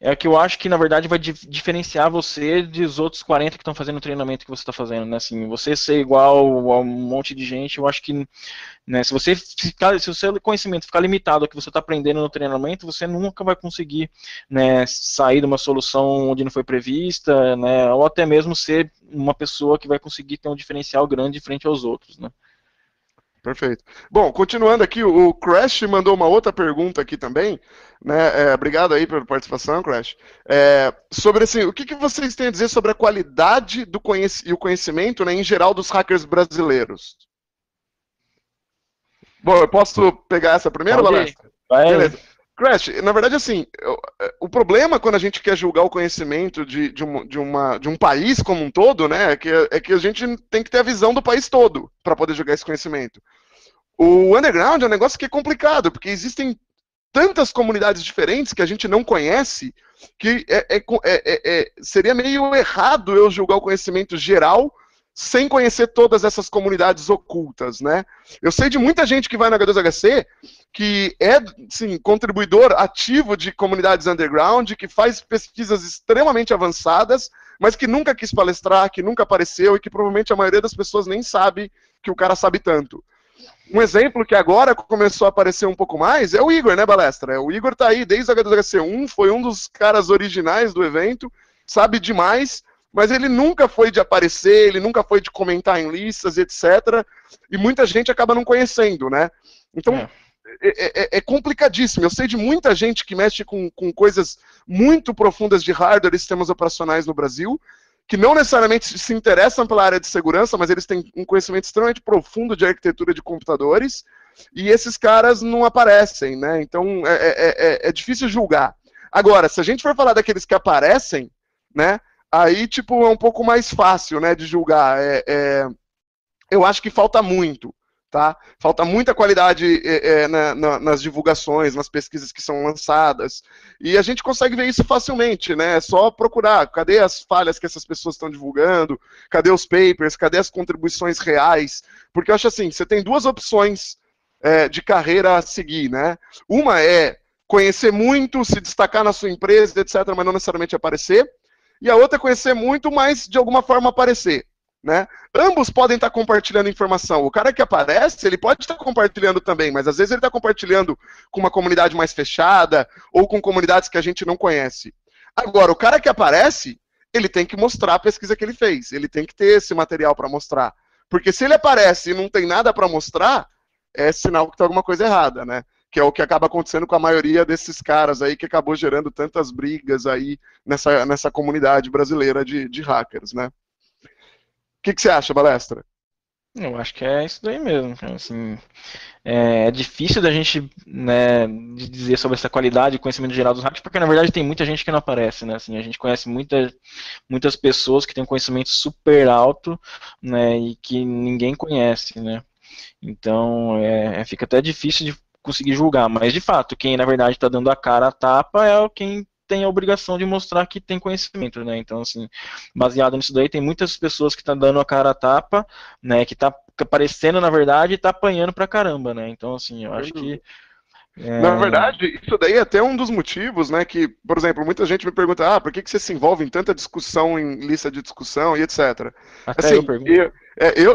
é que eu acho que, na verdade, vai diferenciar você dos outros 40 que estão fazendo o treinamento que você está fazendo, né? Assim, você ser igual a um monte de gente, eu acho que, né, se o seu conhecimento ficar limitado ao que você está aprendendo no treinamento, você nunca vai conseguir, né, sair de uma solução onde não foi prevista, né, ou até mesmo ser uma pessoa que vai conseguir ter um diferencial grande frente aos outros, né? Perfeito. Bom, continuando aqui, o Crash mandou uma outra pergunta aqui também, né? Obrigado aí pela participação, Crash. Sobre assim, o que vocês têm a dizer sobre a qualidade e o conhecimento, né, em geral, dos hackers brasileiros? Bom, eu posso pegar essa primeira, Balestra? Beleza. Crash, na verdade, assim, o problema quando a gente quer julgar o conhecimento de um país como um todo, né, é que a gente tem que ter a visão do país todo para poder julgar esse conhecimento. O underground é um negócio que é complicado, porque existem tantas comunidades diferentes que a gente não conhece, que seria meio errado eu julgar o conhecimento geral sem conhecer todas essas comunidades ocultas, né? Eu sei de muita gente que vai na H2HC que é, sim, contribuidor ativo de comunidades underground, que faz pesquisas extremamente avançadas, mas que nunca quis palestrar, que nunca apareceu e que provavelmente a maioria das pessoas nem sabe que o cara sabe tanto. Um exemplo que agora começou a aparecer um pouco mais é o Igor, né, Balestra? O Igor tá aí desde a H2HC1, foi um dos caras originais do evento, sabe demais, mas ele nunca foi de aparecer, ele nunca foi de comentar em listas, etc. E muita gente acaba não conhecendo, né? Então, é complicadíssimo. Eu sei de muita gente que mexe com coisas muito profundas de hardware e sistemas operacionais no Brasil, que não necessariamente se interessam pela área de segurança, mas eles têm um conhecimento extremamente profundo de arquitetura de computadores, e esses caras não aparecem, né? Então, é difícil julgar. Agora, se a gente for falar daqueles que aparecem, né? Aí, tipo, é um pouco mais fácil, né, de julgar. Eu acho que falta muito, tá? Falta muita qualidade nas divulgações, nas pesquisas que são lançadas. E a gente consegue ver isso facilmente, né? É só procurar. Cadê as falhas que essas pessoas estão divulgando? Cadê os papers? Cadê as contribuições reais? Porque eu acho assim, você tem duas opções de carreira a seguir, né? Uma é conhecer muito, se destacar na sua empresa, etc., mas não necessariamente aparecer. E a outra é conhecer muito, mas de alguma forma aparecer, né? Ambos podem estar compartilhando informação. O cara que aparece, ele pode estar compartilhando também, mas às vezes ele está compartilhando com uma comunidade mais fechada ou com comunidades que a gente não conhece. Agora, o cara que aparece, ele tem que mostrar a pesquisa que ele fez. Ele tem que ter esse material para mostrar. Porque se ele aparece e não tem nada para mostrar, é sinal que tem alguma coisa errada, né? que é o que acaba acontecendo com a maioria desses caras aí, que acabou gerando tantas brigas aí nessa comunidade brasileira de hackers, né? O que você acha, Balestra? Eu acho que é isso daí mesmo, cara. Assim, é difícil da gente, né, de dizer sobre essa qualidade de conhecimento geral dos hackers, porque na verdade tem muita gente que não aparece, né? Assim, a gente conhece muitas pessoas que têm um conhecimento super alto, né, e que ninguém conhece, né? Então, fica até difícil de conseguir julgar, mas de fato, quem na verdade está dando a cara a tapa é quem tem a obrigação de mostrar que tem conhecimento, né? Então, assim, baseado nisso daí, tem muitas pessoas que estão dando a cara a tapa, né? Que tá aparecendo, na verdade, e tá apanhando pra caramba, né? Então, assim, eu acho que Na verdade, isso daí é até um dos motivos, né, que, por exemplo, muita gente me pergunta, por que você se envolve em tanta discussão, em lista de discussão e etc. até eu Assim, pergunto.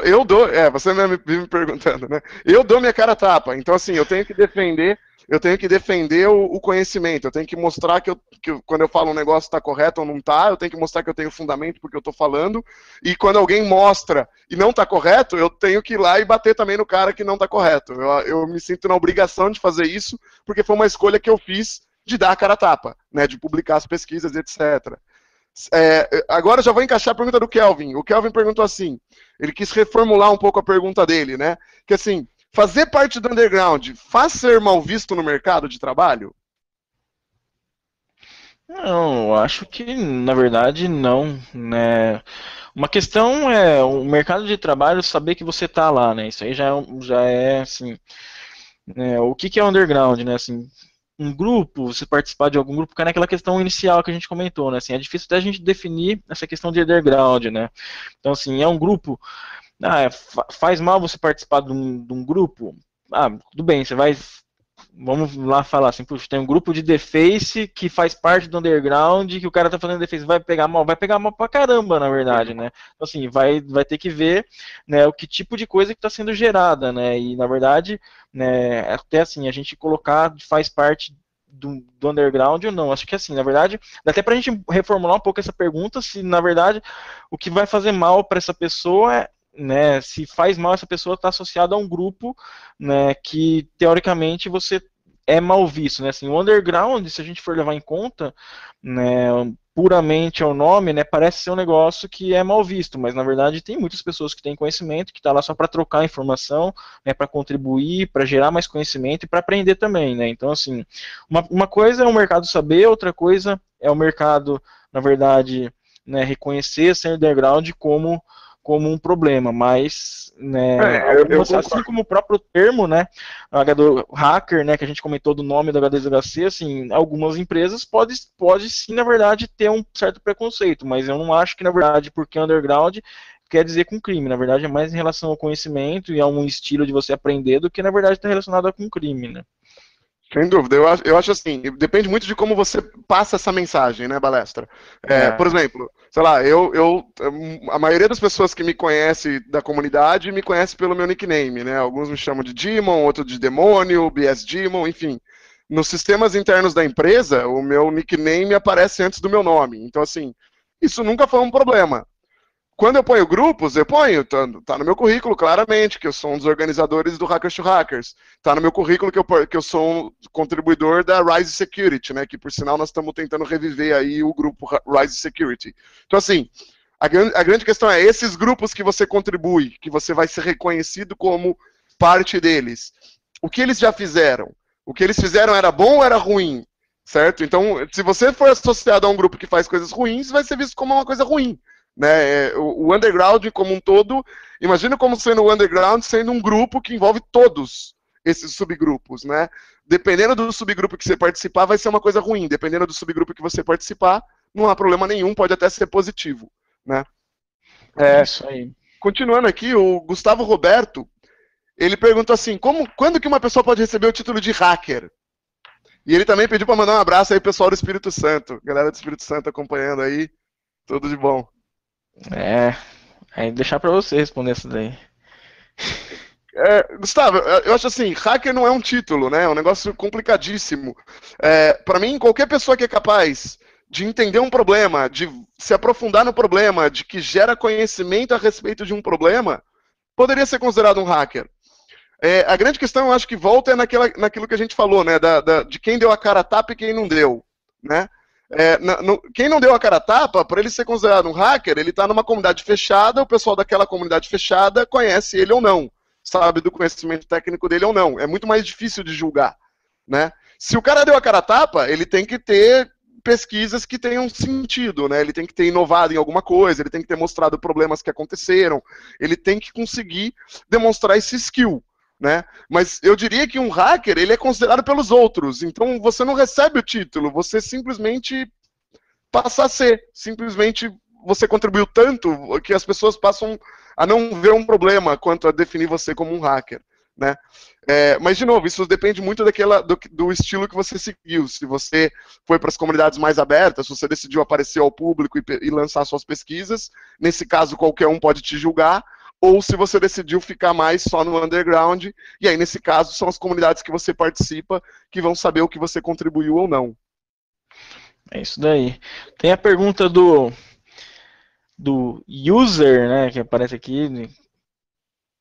eu dou, você mesmo vive me perguntando, né, eu dou minha cara a tapa, então assim, eu tenho que defender o conhecimento, eu tenho que mostrar que quando eu falo um negócio está correto ou não está, eu tenho que mostrar que eu tenho fundamento porque eu estou falando, e quando alguém mostra e não está correto, eu tenho que ir lá e bater também no cara que não está correto. Eu me sinto na obrigação de fazer isso, porque foi uma escolha que eu fiz de dar a cara a tapa, né, de publicar as pesquisas, etc. Agora já vou encaixar a pergunta do Kelvin. O Kelvin perguntou assim, ele quis reformular um pouco a pergunta dele, né, que assim, fazer parte do underground faz ser mal visto no mercado de trabalho? Não, eu acho que na verdade não, né? Uma questão é o mercado de trabalho saber que você tá lá, né? Isso aí já é assim, né? O que é underground, né? Assim, um grupo, você participar de algum grupo, cai naquela questão inicial que a gente comentou, né? Assim, é difícil até a gente definir essa questão de underground, né? Então, assim, é um grupo, faz mal você participar de um grupo? Ah, tudo bem, você vai. Vamos lá falar assim, puxa, tem um grupo de Deface que faz parte do underground, que o cara tá fazendo Deface, vai pegar mal pra caramba, na verdade, né? Então, assim, vai ter que ver, né, o que tipo de coisa que está sendo gerada, né? E na verdade, né, até assim, a gente colocar faz parte do underground ou não. Acho que assim, na verdade, dá até pra gente reformular um pouco essa pergunta, se na verdade o que vai fazer mal para essa pessoa é, né, se faz mal essa pessoa está associada a um grupo, né, que teoricamente você é mal visto, né? Assim, o underground, se a gente for levar em conta, né, puramente ao nome, né, parece ser um negócio que é mal visto, mas na verdade tem muitas pessoas que têm conhecimento, que está lá só para trocar informação, né, para contribuir, para gerar mais conhecimento e para aprender também, né? Então, assim, uma coisa é o mercado saber, outra coisa é o mercado, na verdade, né, reconhecer ser underground como um problema, mas né, Eu algumas, assim concordo. como o próprio termo, né, H2 hacker, né, que a gente comentou do nome do H2HC, assim, algumas empresas pode sim, na verdade, ter um certo preconceito, mas eu não acho que, na verdade, porque underground quer dizer com crime, na verdade é mais em relação ao conhecimento e a um estilo de você aprender do que, na verdade, está relacionado com crime, né. Sem dúvida, eu acho assim, depende muito de como você passa essa mensagem, né, Balestra? Por exemplo, sei lá, a maioria das pessoas que me conhece da comunidade me conhece pelo meu nickname, né? Alguns me chamam de Demon, outros de Demônio, BS Demon, enfim. Nos sistemas internos da empresa, o meu nickname aparece antes do meu nome. Então, assim, isso nunca foi um problema. Quando eu ponho grupos, tá no meu currículo claramente, que eu sou um dos organizadores do Hackers to Hackers. Tá no meu currículo que eu sou um contribuidor da Rise Security, né? Que por sinal nós estamos tentando reviver aí o grupo Rise Security. Então, assim, a grande questão é esses grupos que você contribui, que você vai ser reconhecido como parte deles. O que eles já fizeram? O que eles fizeram era bom ou era ruim? Certo? Então, se você for associado a um grupo que faz coisas ruins, vai ser visto como uma coisa ruim. Né, o underground como um todo, imagina como sendo o underground sendo um grupo que envolve todos esses subgrupos, né? Dependendo do subgrupo que você participar, vai ser uma coisa ruim. Dependendo do subgrupo que você participar, não há problema nenhum, pode até ser positivo, né? Isso aí. Continuando aqui, o Gustavo Roberto, ele perguntou assim, quando que uma pessoa pode receber o título de hacker? E ele também pediu para mandar um abraço aí pessoal do Espírito Santo, galera do Espírito Santo acompanhando aí, tudo de bom. Aí deixar para você responder isso daí. Gustavo, eu acho assim, hacker não é um título, né? É um negócio complicadíssimo. Para mim, qualquer pessoa que é capaz de entender um problema, de se aprofundar no problema, de que gera conhecimento a respeito de um problema, poderia ser considerado um hacker. A grande questão, eu acho que volta naquilo que a gente falou, né? De quem deu a cara a tapa e quem não deu, né? Quem não deu a cara a tapa, para ele ser considerado um hacker, ele está numa comunidade fechada, o pessoal daquela comunidade fechada conhece ele ou não, sabe do conhecimento técnico dele ou não. É muito mais difícil de julgar, né? Se o cara deu a cara a tapa, ele tem que ter pesquisas que tenham sentido, né? Ele tem que ter inovado em alguma coisa, ele tem que ter mostrado problemas que aconteceram, ele tem que conseguir demonstrar esse skill, né? Mas eu diria que um hacker, ele é considerado pelos outros, então você não recebe o título, você simplesmente passa a ser, simplesmente você contribuiu tanto que as pessoas passam a não ver um problema quanto a definir você como um hacker, né? Mas, de novo, isso depende muito do estilo que você seguiu. Se você foi para as comunidades mais abertas, se você decidiu aparecer ao público e lançar suas pesquisas, nesse caso qualquer um pode te julgar, ou se você decidiu ficar mais só no underground, e aí, nesse caso, são as comunidades que você participa que vão saber o que você contribuiu ou não. É isso daí. Tem a pergunta do user, né, que aparece aqui,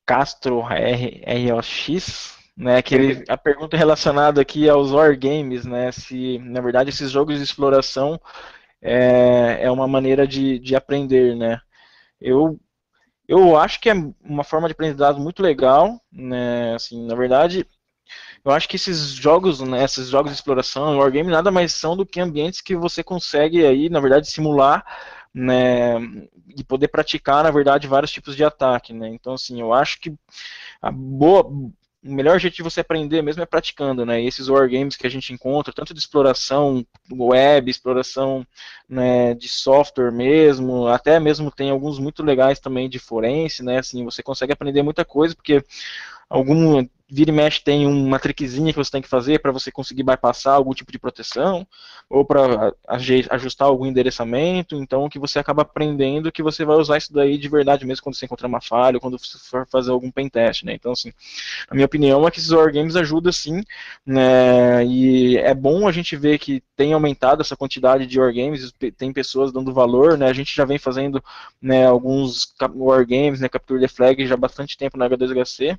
Castro ROX, né, a pergunta relacionada aqui aos wargames, né, se na verdade esses jogos de exploração é uma maneira de aprender, né. Eu acho que é uma forma de aprendizado muito legal, né, assim, na verdade, eu acho que esses jogos, né, esses jogos de exploração, wargame, nada mais são do que ambientes que você consegue aí, na verdade, simular, né, e poder praticar, na verdade, vários tipos de ataque, né. Então, assim, eu acho que o melhor jeito de você aprender mesmo é praticando, né? E esses wargames que a gente encontra, tanto de exploração web, exploração, né, de software mesmo, até mesmo tem alguns muito legais também de forense, né? Assim, você consegue aprender muita coisa, porque vira e mexe tem uma trickzinha que você tem que fazer para você conseguir bypassar algum tipo de proteção, ou para ajustar algum endereçamento, então que você acaba aprendendo que você vai usar isso daí de verdade mesmo quando você encontrar uma falha, ou quando você for fazer algum pentest, né? Então, assim, a minha opinião é que esses wargames ajudam sim, né? E é bom a gente ver que tem aumentado essa quantidade de wargames, tem pessoas dando valor, né? A gente já vem fazendo, né, alguns wargames, né, Capture the Flag já há bastante tempo na H2HC,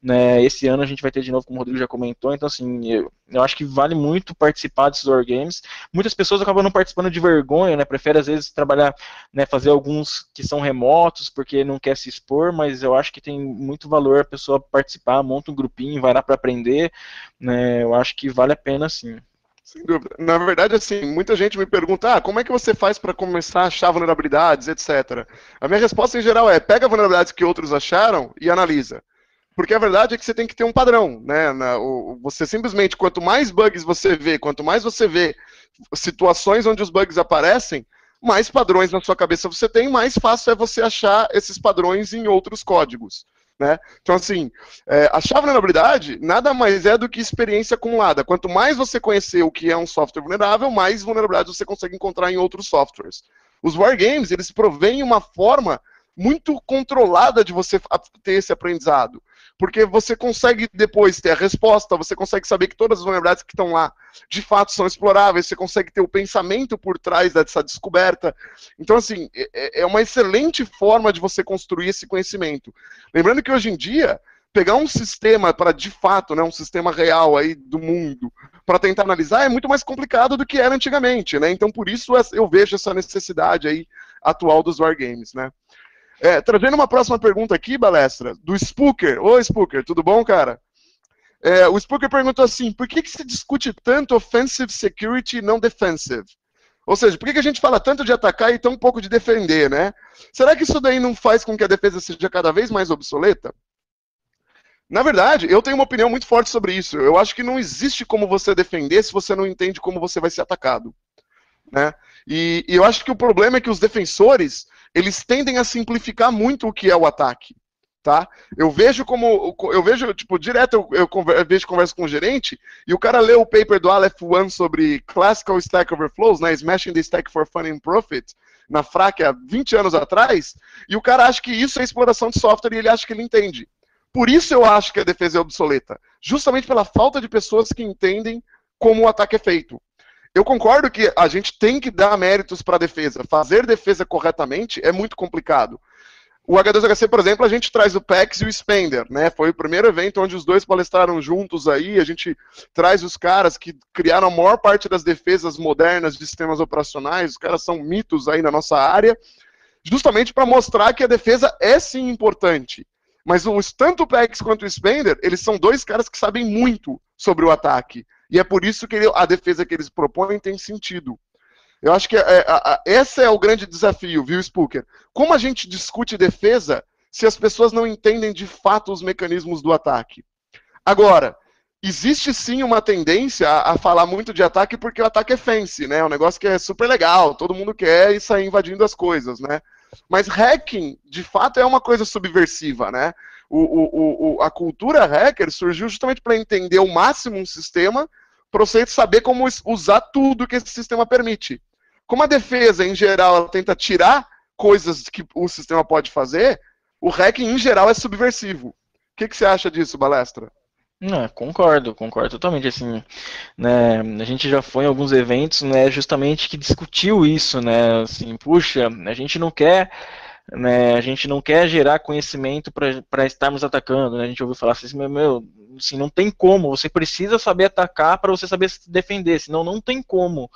né? Esse ano a gente vai ter de novo, como o Rodrigo já comentou, então assim, eu acho que vale muito participar desses wargames. Muitas pessoas acabam não participando de vergonha, né? Prefere às vezes trabalhar, né, fazer alguns que são remotos porque não quer se expor, mas eu acho que tem muito valor a pessoa participar, monta um grupinho, vai lá para aprender, né? Eu acho que vale a pena sim. Sem dúvida. Na verdade, assim, muita gente me pergunta, como é que você faz para começar a achar vulnerabilidades, etc. A minha resposta em geral é, pega vulnerabilidades que outros acharam e analisa. Porque a verdade é que você tem que ter um padrão, né? Você simplesmente, quanto mais bugs você vê, quanto mais você vê situações onde os bugs aparecem, mais padrões na sua cabeça você tem, mais fácil é você achar esses padrões em outros códigos, né? Então, assim, achar vulnerabilidade nada mais é do que experiência acumulada. Quanto mais você conhecer o que é um software vulnerável, mais vulnerabilidade você consegue encontrar em outros softwares. Os wargames, eles provêm uma forma muito controlada de você ter esse aprendizado. Porque você consegue depois ter a resposta, você consegue saber que todas as vulnerabilidades que estão lá de fato são exploráveis, você consegue ter o pensamento por trás dessa descoberta. Então, assim, é uma excelente forma de você construir esse conhecimento. Lembrando que hoje em dia, pegar um sistema para, de fato, né, um sistema real aí do mundo, para tentar analisar, é muito mais complicado do que era antigamente, né? Então, por isso eu vejo essa necessidade aí atual dos wargames, né? Trazendo uma próxima pergunta aqui, Balestra, do Spooker. Ô, Spooker, tudo bom, cara? O Spooker perguntou assim, por que se discute tanto offensive security e não defensive? Ou seja, por que a gente fala tanto de atacar e tão pouco de defender, né? Será que isso daí não faz com que a defesa seja cada vez mais obsoleta? Na verdade, eu tenho uma opinião muito forte sobre isso. Eu acho que não existe como você defender se você não entende como você vai ser atacado, né? E eu acho que o problema é que os defensores, eles tendem a simplificar muito o que é o ataque, tá? Eu vejo, tipo, direto eu vejo conversa com o gerente, e o cara lê o paper do Aleph One sobre Classical Stack Overflows, né, Smashing the Stack for Fun and Profit, na FRAC há 20 anos atrás, e o cara acha que isso é exploração de software e ele acha que ele entende. Por isso eu acho que a defesa é obsoleta, justamente pela falta de pessoas que entendem como o ataque é feito. Eu concordo que a gente tem que dar méritos para a defesa. Fazer defesa corretamente é muito complicado. O H2HC, por exemplo, a gente traz o PEX e o Spender, né? Foi o primeiro evento onde os dois palestraram juntos aí, a gente traz os caras que criaram a maior parte das defesas modernas de sistemas operacionais, os caras são mitos aí na nossa área, justamente para mostrar que a defesa é sim importante. Mas tanto o PEX quanto o Spender, eles são dois caras que sabem muito sobre o ataque. E é por isso que a defesa que eles propõem tem sentido. Eu acho que esse é o grande desafio, viu, Spooker? Como a gente discute defesa se as pessoas não entendem de fato os mecanismos do ataque? Agora, existe sim uma tendência a falar muito de ataque porque o ataque é fancy, né? É um negócio que é super legal, todo mundo quer e sair invadindo as coisas, né? Mas hacking, de fato, é uma coisa subversiva, né? A cultura hacker surgiu justamente para entender ao máximo um sistema, para você saber como usar tudo que esse sistema permite. Como a defesa, em geral, ela tenta tirar coisas que o sistema pode fazer, o hacking, em geral, é subversivo. O que você acha disso, Balestra? Não, concordo totalmente, assim, né, a gente já foi em alguns eventos, né, justamente que discutiu isso, né, assim, puxa, a gente não quer gerar conhecimento para estarmos atacando, né? A gente ouviu falar assim, assim, não tem como, você precisa saber atacar para você saber se defender, senão não tem como.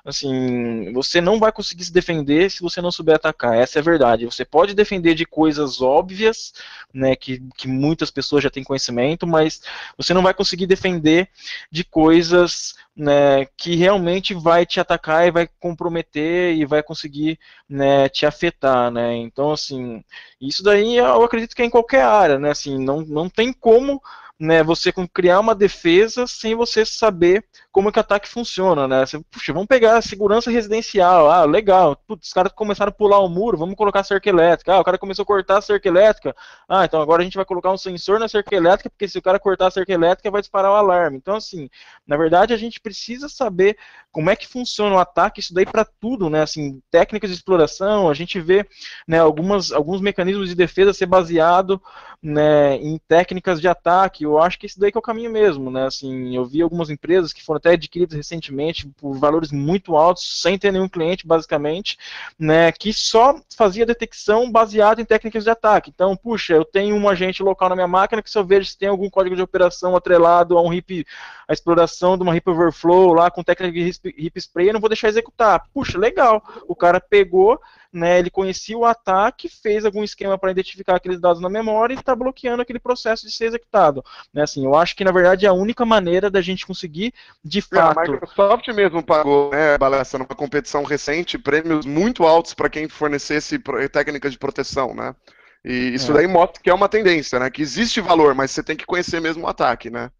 Assim, você não vai conseguir se defender se você não souber atacar, essa é a verdade. Você pode defender de coisas óbvias, né, que muitas pessoas já têm conhecimento, mas você não vai conseguir defender de coisas, né, que realmente vai te atacar e vai comprometer e vai conseguir, né, te afetar, né? Então, assim, isso daí eu acredito que é em qualquer área, né? Assim, não tem como, né, você criar uma defesa sem você saber como é que o ataque funciona, né? Você, puxa, vamos pegar a segurança residencial, ah, legal, putz, os caras começaram a pular o muro, vamos colocar a cerca elétrica, ah, o cara começou a cortar a cerca elétrica, ah, então agora a gente vai colocar um sensor na cerca elétrica, porque se o cara cortar a cerca elétrica vai disparar o alarme. Então, assim, na verdade a gente precisa saber como é que funciona o ataque, isso daí para tudo, né? Assim, técnicas de exploração, a gente vê, né, alguns mecanismos de defesa ser baseado, né, em técnicas de ataque. Eu acho que isso daí que é o caminho mesmo, né? Assim, eu vi algumas empresas que foram até adquiridas recentemente por valores muito altos, sem ter nenhum cliente, basicamente, né, que só fazia detecção baseada em técnicas de ataque. Então, puxa, eu tenho um agente local na minha máquina que se eu vejo se tem algum código de operação atrelado a um heap, a exploração de uma heap overflow lá com técnica de heap spray, eu não vou deixar executar. Puxa, legal. O cara pegou, né, ele conhecia o ataque, fez algum esquema para identificar aqueles dados na memória e está bloqueando aquele processo de ser executado. Né, assim, eu acho que, na verdade, é a única maneira da gente conseguir, de fato... A Microsoft mesmo pagou, né, Balessa, numa competição recente, prêmios muito altos para quem fornecesse técnicas de proteção, né? E isso daí mostra que é uma tendência, né? Que existe valor, mas você tem que conhecer mesmo o ataque, né?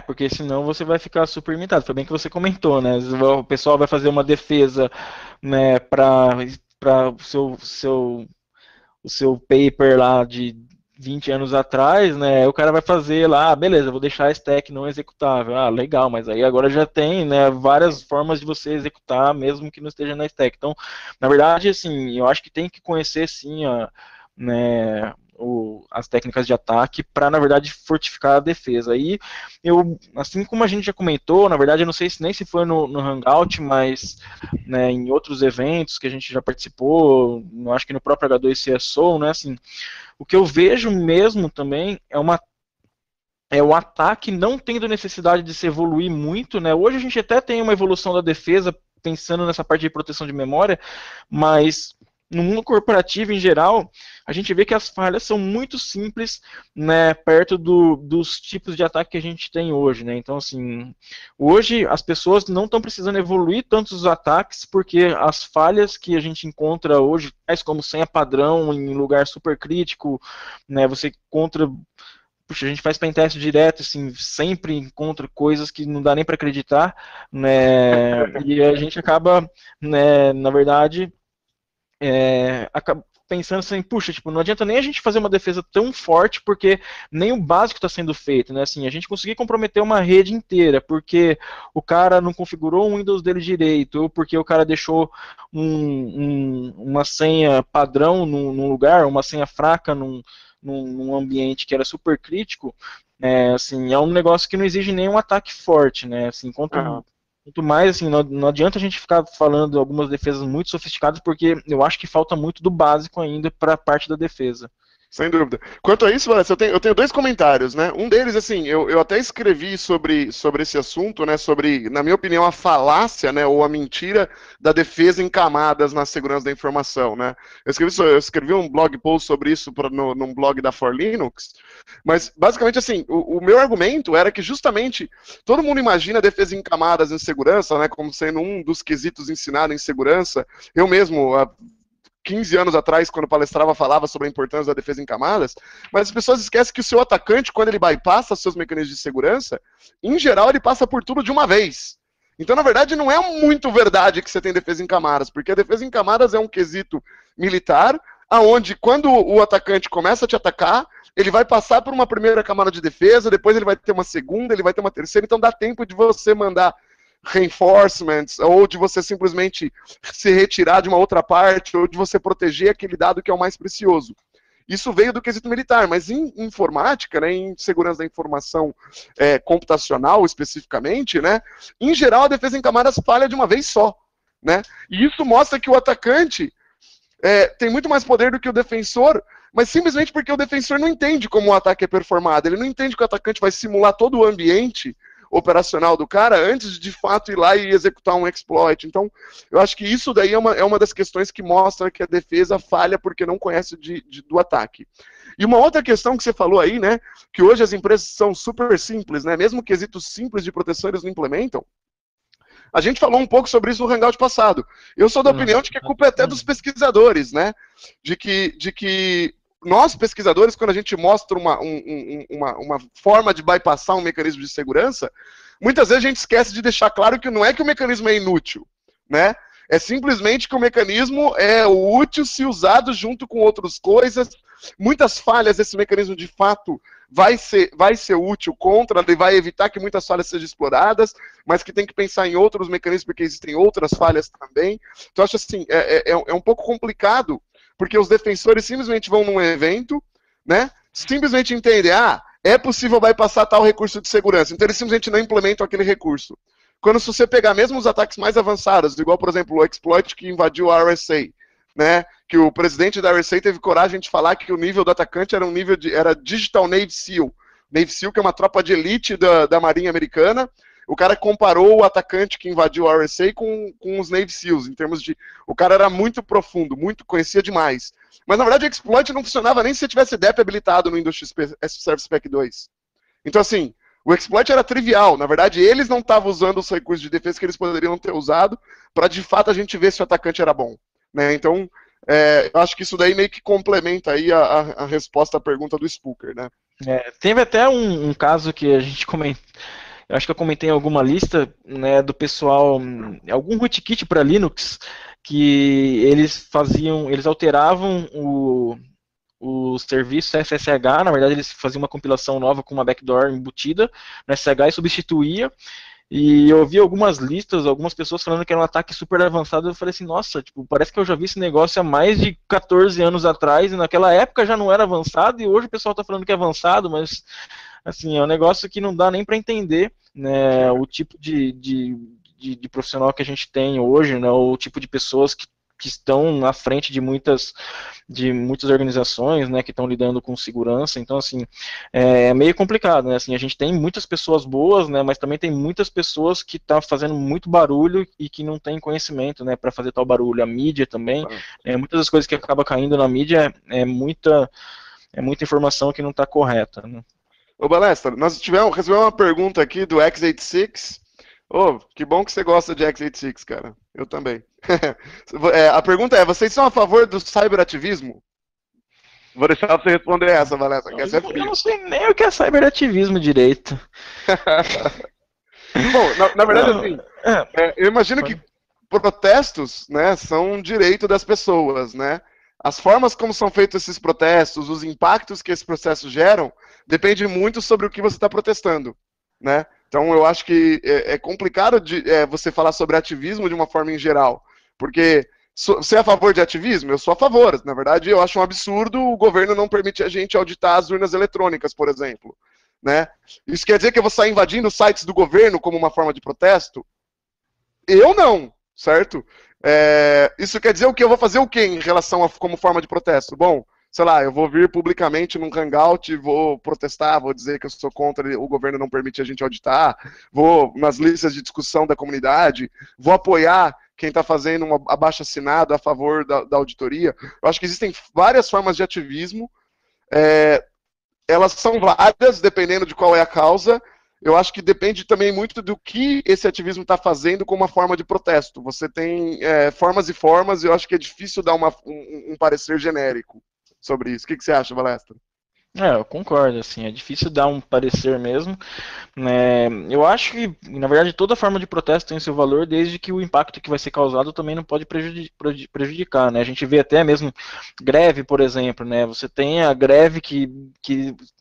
Porque senão você vai ficar super limitado. Foi bem que você comentou, né? O pessoal vai fazer uma defesa, né, para o seu paper lá de 20 anos atrás, né? O cara vai fazer lá, beleza, vou deixar a stack não executável. Ah, legal, mas aí agora já tem, né, várias formas de você executar, mesmo que não esteja na stack. Então, na verdade, assim, eu acho que tem que conhecer, sim, né, as técnicas de ataque para, na verdade, fortificar a defesa. E eu, assim como a gente já comentou, na verdade, eu não sei se nem se foi no Hangout, mas, né, em outros eventos que a gente já participou, acho que no próprio H2CSO, né, assim, o que eu vejo mesmo também é o ataque não tendo necessidade de se evoluir muito, né? Hoje a gente até tem uma evolução da defesa pensando nessa parte de proteção de memória, mas no mundo corporativo em geral, a gente vê que as falhas são muito simples, né, perto dos tipos de ataque que a gente tem hoje, né? Então, assim, hoje as pessoas não estão precisando evoluir tanto os ataques, porque as falhas que a gente encontra hoje, tais como senha padrão em lugar super crítico, né, você encontra, puxa, a gente faz pentest direto, assim, sempre encontra coisas que não dá nem para acreditar, né, e a gente acaba, né, na verdade, acaba pensando assim, puxa, tipo, não adianta nem a gente fazer uma defesa tão forte, porque nem o básico está sendo feito, né, assim, a gente conseguir comprometer uma rede inteira, porque o cara não configurou o Windows dele direito, ou porque o cara deixou uma senha padrão num lugar, uma senha fraca num ambiente que era super crítico, assim, é um negócio que não exige nenhum ataque forte, né, assim, enquanto Quanto mais, assim, não adianta a gente ficar falando de algumas defesas muito sofisticadas, porque eu acho que falta muito do básico ainda para a parte da defesa. Sem dúvida. Quanto a isso, Vanessa, eu tenho dois comentários, né? Um deles, assim, eu até escrevi sobre esse assunto, né? Sobre, na minha opinião, a falácia, né? Ou a mentira da defesa em camadas na segurança da informação, né? Eu escrevi um blog post sobre isso num blog da For Linux, mas, basicamente, assim, o meu argumento era que, justamente, todo mundo imagina a defesa em camadas em segurança, né? Como sendo um dos quesitos ensinados em segurança. Eu mesmo, 15 anos atrás, quando palestrava, falava sobre a importância da defesa em camadas, mas as pessoas esquecem que o seu atacante, quando ele bypassa seus mecanismos de segurança, em geral ele passa por tudo de uma vez. Então, na verdade, não é muito verdade que você tem defesa em camadas, porque a defesa em camadas é um quesito militar, aonde quando o atacante começa a te atacar, ele vai passar por uma primeira camada de defesa, depois ele vai ter uma segunda, ele vai ter uma terceira, então dá tempo de você mandar reinforcements, ou de você simplesmente se retirar de uma outra parte, ou de você proteger aquele dado que é o mais precioso. Isso veio do quesito militar, mas em informática, né, em segurança da informação computacional especificamente, né, em geral a defesa em camadas falha de uma vez só. Né? E isso mostra que o atacante tem muito mais poder do que o defensor, mas simplesmente porque o defensor não entende como o ataque é performado, ele não entende que o atacante vai simular todo o ambiente operacional do cara antes de fato ir lá e executar um exploit. Então, eu acho que isso daí é uma das questões que mostra que a defesa falha porque não conhece do ataque. E uma outra questão que você falou aí, né, que hoje as empresas são super simples, né, mesmo quesitos simples de proteção eles não implementam. A gente falou um pouco sobre isso no Hangout passado. Eu sou da opinião de que a culpa é até dos pesquisadores, né, de que nós, pesquisadores, quando a gente mostra uma forma de bypassar um mecanismo de segurança, muitas vezes a gente esquece de deixar claro que não é que o mecanismo é inútil, né? É simplesmente que o mecanismo é útil se usado junto com outras coisas. Muitas falhas desse mecanismo, de fato, vai ser útil contra, ele vai evitar que muitas falhas sejam exploradas, mas que tem que pensar em outros mecanismos, porque existem outras falhas também. Então, acho assim, é um pouco complicado, porque os defensores simplesmente vão num evento, né? Simplesmente entendem, é possível bypassar tal recurso de segurança. Então eles simplesmente não implementam aquele recurso. Quando se você pegar mesmo os ataques mais avançados, igual, por exemplo, o exploit que invadiu a RSA, né? Que o presidente da RSA teve coragem de falar que o nível do atacante era era Digital Navy SEAL. Navy SEAL, que é uma tropa de elite da Marinha Americana. O cara comparou o atacante que invadiu a RSA com os Navy SEALs, em termos de... O cara era muito profundo, conhecia demais. Mas, na verdade, o exploit não funcionava nem se você tivesse DEP habilitado no Windows XP Service Pack 2. Então, assim, o exploit era trivial. Na verdade, eles não estavam usando os recursos de defesa que eles poderiam ter usado para, de fato, a gente ver se o atacante era bom. Né? Então, eu acho que isso daí meio que complementa aí a resposta à pergunta do Spooker, né? Teve até um caso que a gente comentou. Eu acho que eu comentei em alguma lista, né, do pessoal, algum rootkit para Linux, que eles alteravam o serviço SSH, na verdade eles faziam uma compilação nova com uma backdoor embutida no SSH e substituía. E eu vi algumas listas, algumas pessoas falando que era um ataque super avançado. Eu falei assim, nossa, tipo, parece que eu já vi esse negócio há mais de 14 anos atrás, e naquela época já não era avançado, e hoje o pessoal está falando que é avançado, mas assim, é um negócio que não dá nem para entender, né, o tipo de profissional que a gente tem hoje, né, o tipo de pessoas que estão na frente de muitas organizações, né, que estão lidando com segurança. Então, assim, é meio complicado, né, assim, a gente tem muitas pessoas boas, né, mas também tem muitas pessoas que estão fazendo muito barulho e que não têm conhecimento, né, para fazer tal barulho. A mídia também, muitas das coisas que acabam caindo na mídia é muita informação que não está correta, né. Ô, Balestra, nós recebemos uma pergunta aqui do x86. Que bom que você gosta de x86, cara. Eu também. A pergunta é, vocês são a favor do cyberativismo? Vou deixar você responder essa, Balestra. Eu não sei nem o que é cyberativismo direito. Bom, na verdade, assim, eu imagino que protestos, né, são um direito das pessoas, né? As formas como são feitos esses protestos, os impactos que esses processos geram, depende muito sobre o que você está protestando, né? Então, eu acho que é complicado você falar sobre ativismo de uma forma em geral, porque você é a favor de ativismo? Eu sou a favor. Na verdade, eu acho um absurdo o governo não permitir a gente auditar as urnas eletrônicas, por exemplo. Né? Isso quer dizer que eu vou sair invadindo sites do governo como uma forma de protesto? Eu não, certo? Isso quer dizer o quê? Eu vou fazer o quê em relação a como forma de protesto? Bom, sei lá, eu vou vir publicamente num hangout, vou protestar, vou dizer que eu sou contra o governo não permitir a gente auditar, vou nas listas de discussão da comunidade, vou apoiar quem está fazendo um abaixo-assinado a favor da auditoria. Eu acho que existem várias formas de ativismo, elas são várias, dependendo de qual é a causa. Eu acho que depende também muito do que esse ativismo está fazendo como uma forma de protesto. Você tem formas e formas, e eu acho que é difícil dar um parecer genérico sobre isso. O que você acha, Balestra? Eu concordo, assim, é difícil dar um parecer mesmo, né? Eu acho que, na verdade, toda forma de protesto tem seu valor, desde que o impacto que vai ser causado também não pode prejudicar, né? A gente vê até mesmo greve, por exemplo, né? Você tem a greve que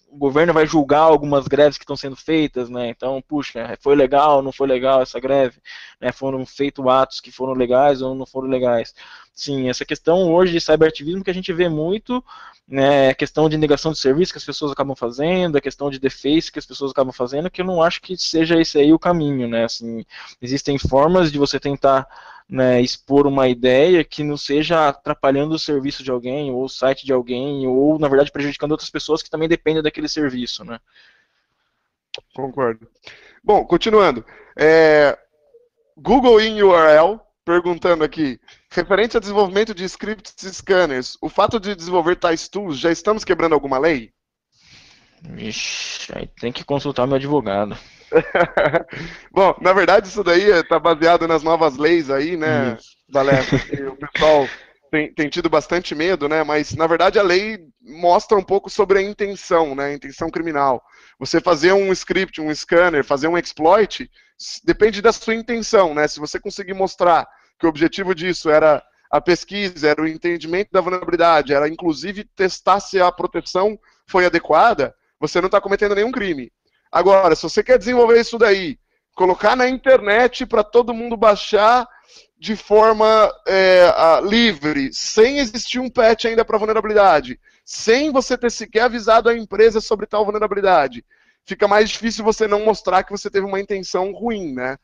o governo vai julgar algumas greves que estão sendo feitas, né? Então, puxa, foi legal, não foi legal essa greve, né? Foram feitos atos que foram legais ou não foram legais. Sim, essa questão hoje de cyberativismo que a gente vê muito, né, a questão de negação de serviço que as pessoas acabam fazendo, a questão de deface que as pessoas acabam fazendo, que eu não acho que seja esse aí o caminho, né, assim, existem formas de você tentar, né, expor uma ideia que não seja atrapalhando o serviço de alguém, ou o site de alguém, ou, na verdade, prejudicando outras pessoas que também dependem daquele serviço, né. Concordo. Bom, continuando. Google in URL, perguntando aqui, referente ao desenvolvimento de scripts e scanners, o fato de desenvolver tais tools, já estamos quebrando alguma lei? Ixi, aí tem que consultar meu advogado. Bom, na verdade isso daí está baseado nas novas leis aí, né, Isso. Valesca, que o pessoal tem tido bastante medo, né, mas na verdade a lei mostra um pouco sobre a intenção, né, a intenção criminal. Você fazer um script, um scanner, fazer um exploit, depende da sua intenção, né, se você conseguir mostrar que o objetivo disso era a pesquisa, era o entendimento da vulnerabilidade, era inclusive testar se a proteção foi adequada, você não está cometendo nenhum crime. Agora, se você quer desenvolver isso daí, colocar na internet para todo mundo baixar de forma livre, sem existir um patch ainda para vulnerabilidade, sem você ter sequer avisado a empresa sobre tal vulnerabilidade, fica mais difícil você não mostrar que você teve uma intenção ruim, né?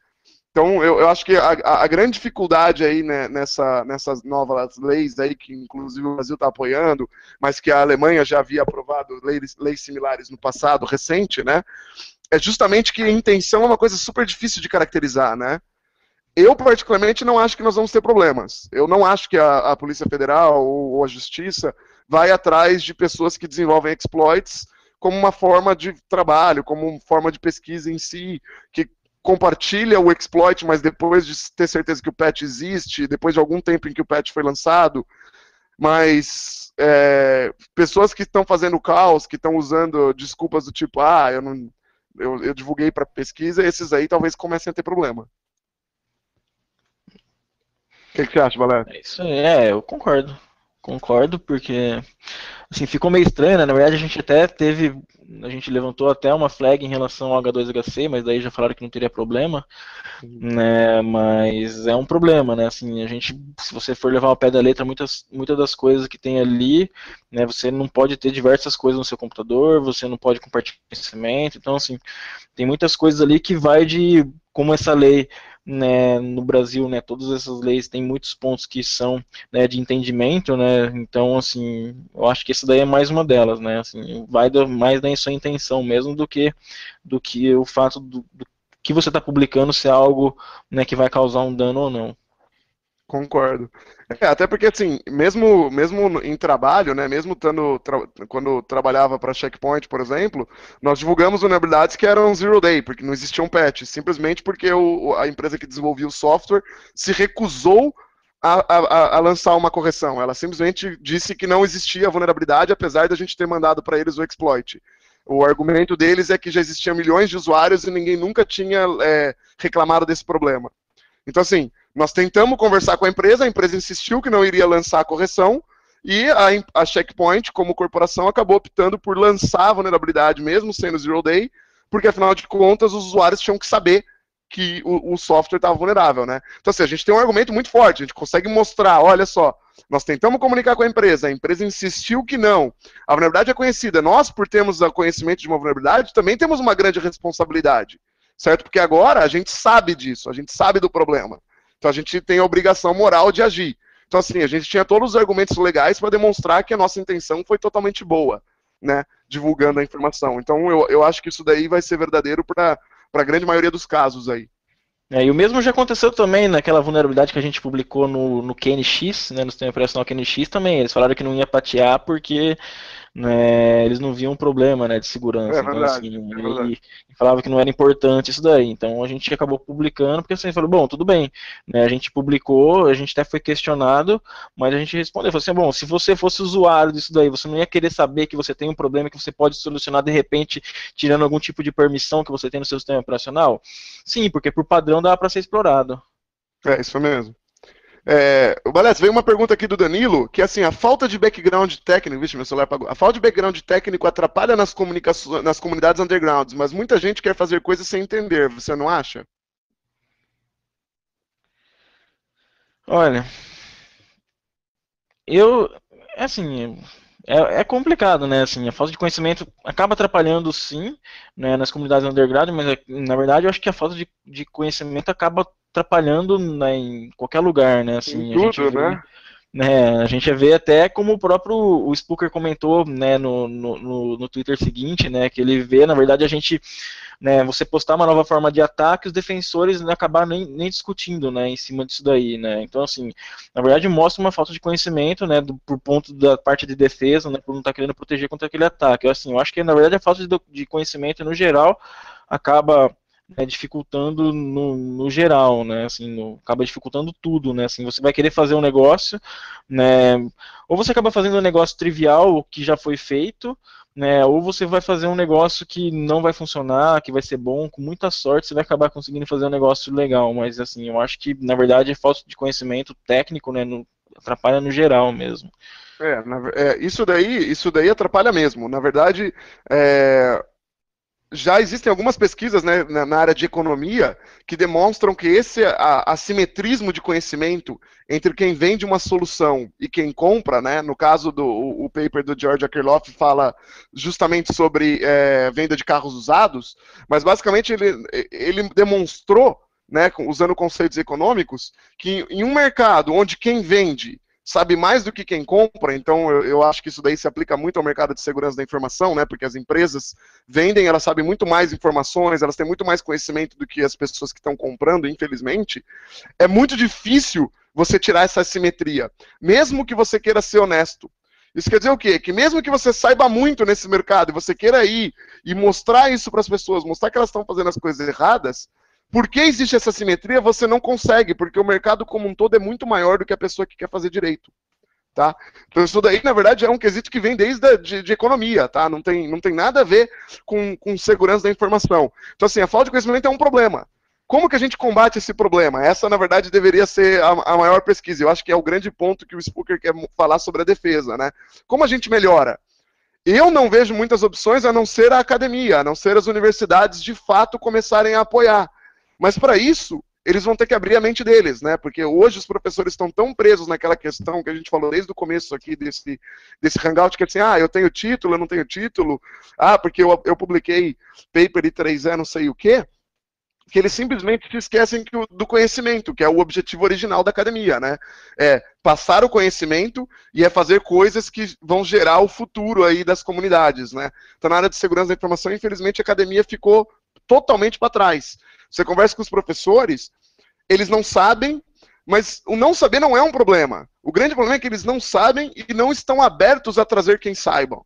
Então, eu acho que a grande dificuldade aí, né, nessas novas leis aí, que inclusive o Brasil está apoiando, mas que a Alemanha já havia aprovado leis similares no passado, recente, né, é justamente que a intenção é uma coisa super difícil de caracterizar, né? Eu, particularmente, não acho que nós vamos ter problemas. Eu não acho que a Polícia Federal ou a Justiça vai atrás de pessoas que desenvolvem exploits como uma forma de trabalho, como uma forma de pesquisa em si, que compartilha o exploit, mas depois de ter certeza que o patch existe, depois de algum tempo em que o patch foi lançado, mas pessoas que estão fazendo caos, que estão usando desculpas do tipo, eu divulguei para pesquisa, esses aí talvez comecem a ter problema. O que você acha, Valério? É isso aí, eu concordo. Concordo, porque assim, ficou meio estranho, né? Na verdade, a gente levantou até uma flag em relação ao H2HC, mas daí já falaram que não teria problema, né? Mas é um problema, né? Assim, se você for levar ao pé da letra, muitas das coisas que tem ali, né? Você não pode ter diversas coisas no seu computador, você não pode compartilhar conhecimento, então, assim, tem muitas coisas ali que vai de como essa lei, né, no Brasil, né, todas essas leis têm muitos pontos que são, né, de entendimento, né, então, assim, eu acho que isso daí é mais uma delas, né, assim, mais da sua intenção mesmo do que o fato do que você está publicando ser algo, né, que vai causar um dano ou não. Concordo. Até porque, assim, mesmo em trabalho, né, mesmo quando trabalhava para Checkpoint, por exemplo, nós divulgamos vulnerabilidades que eram zero day, porque não existiam patch, simplesmente porque a empresa que desenvolvia o software se recusou a lançar uma correção. Ela simplesmente disse que não existia vulnerabilidade, apesar da gente ter mandado para eles o exploit. O argumento deles é que já existiam milhões de usuários e ninguém nunca tinha reclamado desse problema. Então, assim, nós tentamos conversar com a empresa insistiu que não iria lançar a correção, e a Checkpoint, como corporação, acabou optando por lançar a vulnerabilidade, mesmo sendo zero day, porque, afinal de contas, os usuários tinham que saber que o software estava vulnerável, né? Então, assim, a gente tem um argumento muito forte, a gente consegue mostrar, olha só, nós tentamos comunicar com a empresa insistiu que não, a vulnerabilidade é conhecida, nós, por termos o conhecimento de uma vulnerabilidade, também temos uma grande responsabilidade, certo? Porque agora a gente sabe disso, a gente sabe do problema. Então a gente tem a obrigação moral de agir. Então, assim, a gente tinha todos os argumentos legais para demonstrar que a nossa intenção foi totalmente boa, né, divulgando a informação. Então, eu acho que isso daí vai ser verdadeiro para a grande maioria dos casos aí. E o mesmo já aconteceu também naquela vulnerabilidade que a gente publicou no KNX, né, no sistema operacional KNX também. Eles falaram que não ia patear porque, né, eles não viam problema, né, de segurança. É Então, verdade, assim, é verdade. e falava que não era importante isso daí. Então a gente acabou publicando, porque assim, falou, bom, tudo bem, né, a gente publicou, a gente até foi questionado, mas a gente respondeu, falou assim, bom, se você fosse usuário disso daí, você não ia querer saber que você tem um problema que você pode solucionar de repente, tirando algum tipo de permissão que você tem no seu sistema operacional? Sim, porque por padrão dá para ser explorado. É, isso mesmo. Balés, veio uma pergunta aqui do Danilo, que assim, a falta de background técnico, vixe, meu celular apagou. A falta de background técnico atrapalha nas comunicações, nas comunidades undergrounds, mas muita gente quer fazer coisas sem entender, você não acha? Olha, eu, assim, é complicado, né? Assim, a falta de conhecimento acaba atrapalhando, sim, né, nas comunidades underground, mas na verdade eu acho que a falta de conhecimento acaba atrapalhando, né, em qualquer lugar, né? Em Assim, tudo, né? a gente vê até como o próprio o Spooker comentou, né, no Twitter seguinte, né, que ele vê, na verdade, a gente, né, você postar uma nova forma de ataque, os defensores não acabaram nem discutindo, né, em cima disso daí, né, então, assim, na verdade mostra uma falta de conhecimento, né, por ponto da parte de defesa, né, por não estar querendo proteger contra aquele ataque. Eu acho que, na verdade, a falta de conhecimento, no geral, acaba, né, dificultando no geral, né, assim, acaba dificultando tudo, né, assim, você vai querer fazer um negócio, né, ou você acaba fazendo um negócio trivial que já foi feito, né, ou você vai fazer um negócio que não vai funcionar, que vai ser bom, com muita sorte você vai acabar conseguindo fazer um negócio legal, mas assim, eu acho que na verdade é falta de conhecimento técnico, né, atrapalha no geral mesmo. Isso daí atrapalha mesmo. Na verdade, é, já existem algumas pesquisas, né, na área de economia que demonstram que esse assimetrismo de conhecimento entre quem vende uma solução e quem compra, né, no caso do o paper do George Akerlof fala justamente sobre venda de carros usados, mas basicamente ele demonstrou, né, usando conceitos econômicos, que em um mercado onde quem vende sabe mais do que quem compra, então eu acho que isso daí se aplica muito ao mercado de segurança da informação, né, porque as empresas vendem, elas sabem muito mais informações, elas têm muito mais conhecimento do que as pessoas que estão comprando, infelizmente, é muito difícil você tirar essa assimetria, mesmo que você queira ser honesto. Isso quer dizer o quê? Que mesmo que você saiba muito nesse mercado e você queira ir e mostrar isso para as pessoas, mostrar que elas estão fazendo as coisas erradas, porque existe essa simetria, você não consegue, porque o mercado como um todo é muito maior do que a pessoa que quer fazer direito. Tá? Então isso daí, na verdade, é um quesito que vem desde de economia, tá? Não tem nada a ver com segurança da informação. Então, assim, a falta de conhecimento é um problema. Como que a gente combate esse problema? Essa, na verdade, deveria ser a maior pesquisa. Eu acho que é o grande ponto que o Spooker quer falar sobre a defesa, né? Como a gente melhora? Eu não vejo muitas opções a não ser a academia, a não ser as universidades de fato começarem a apoiar. Mas para isso, eles vão ter que abrir a mente deles, né? Porque hoje os professores estão tão presos naquela questão que a gente falou desde o começo aqui desse hangout, que é assim, eu tenho título, eu não tenho título, porque eu publiquei paper I3E, não sei o quê, que eles simplesmente se esquecem do conhecimento, que é o objetivo original da academia, né? É passar o conhecimento e é fazer coisas que vão gerar o futuro aí das comunidades, né? Então, na área de segurança da informação, infelizmente, a academia ficou totalmente para trás. Você conversa com os professores, eles não sabem, mas o não saber não é um problema. O grande problema é que eles não sabem e não estão abertos a trazer quem saibam.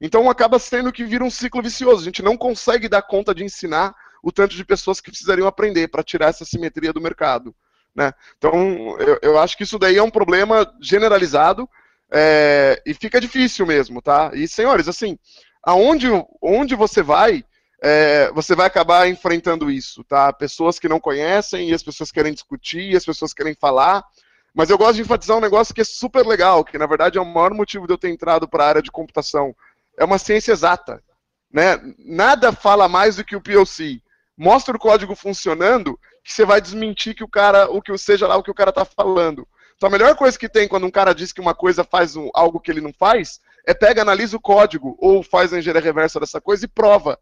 Então acaba sendo que vira um ciclo vicioso. A gente não consegue dar conta de ensinar o tanto de pessoas que precisariam aprender para tirar essa simetria do mercado, né? Então eu acho que isso daí é um problema generalizado e fica difícil mesmo, tá? E senhores, assim, onde você vai acabar enfrentando isso, tá? Pessoas que não conhecem, e as pessoas querem discutir, e as pessoas querem falar, mas eu gosto de enfatizar um negócio que é super legal, que na verdade é o maior motivo de eu ter entrado para a área de computação. É uma ciência exata, né? Nada fala mais do que o POC. Mostra o código funcionando, que você vai desmentir que o cara está falando. Então a melhor coisa que tem quando um cara diz que uma coisa faz algo que ele não faz, é pega, analisa o código, ou faz a engenharia reversa dessa coisa e prova.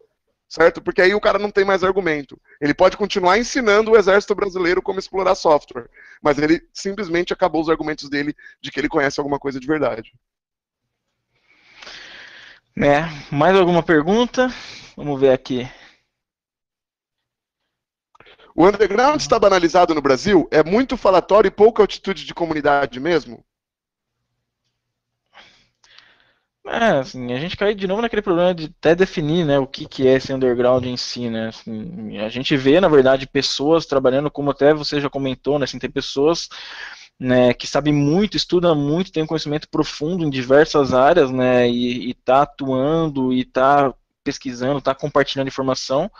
certo? Porque aí o cara não tem mais argumento. Ele pode continuar ensinando o exército brasileiro como explorar software, mas ele simplesmente acabou os argumentos dele de que ele conhece alguma coisa de verdade. Mais alguma pergunta? Vamos ver aqui. O underground está banalizado no Brasil? É muito falatório e pouca altitude de comunidade mesmo? Assim, a gente cai de novo naquele problema de até definir, né, o que é esse underground em si, né, assim, a gente vê, na verdade, pessoas trabalhando, como até você já comentou, né, assim, tem pessoas, né, que sabem muito, estudam muito, têm um conhecimento profundo em diversas áreas, né, e tá atuando, e tá pesquisando, tá compartilhando informação,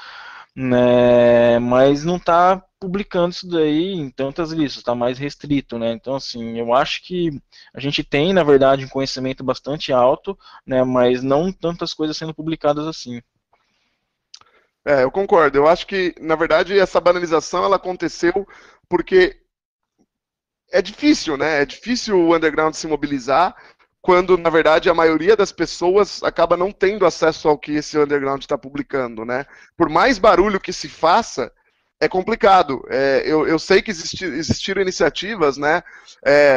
né, mas não está publicando isso daí em tantas listas, está mais restrito, né? Então, assim, eu acho que a gente tem, na verdade, um conhecimento bastante alto, né, mas não tantas coisas sendo publicadas assim. Eu concordo. Eu acho que, na verdade, essa banalização ela aconteceu porque é difícil, né? É difícil o underground se mobilizar quando, na verdade, a maioria das pessoas acaba não tendo acesso ao que esse underground está publicando, né? Por mais barulho que se faça, é complicado. Eu sei que existiram iniciativas, né?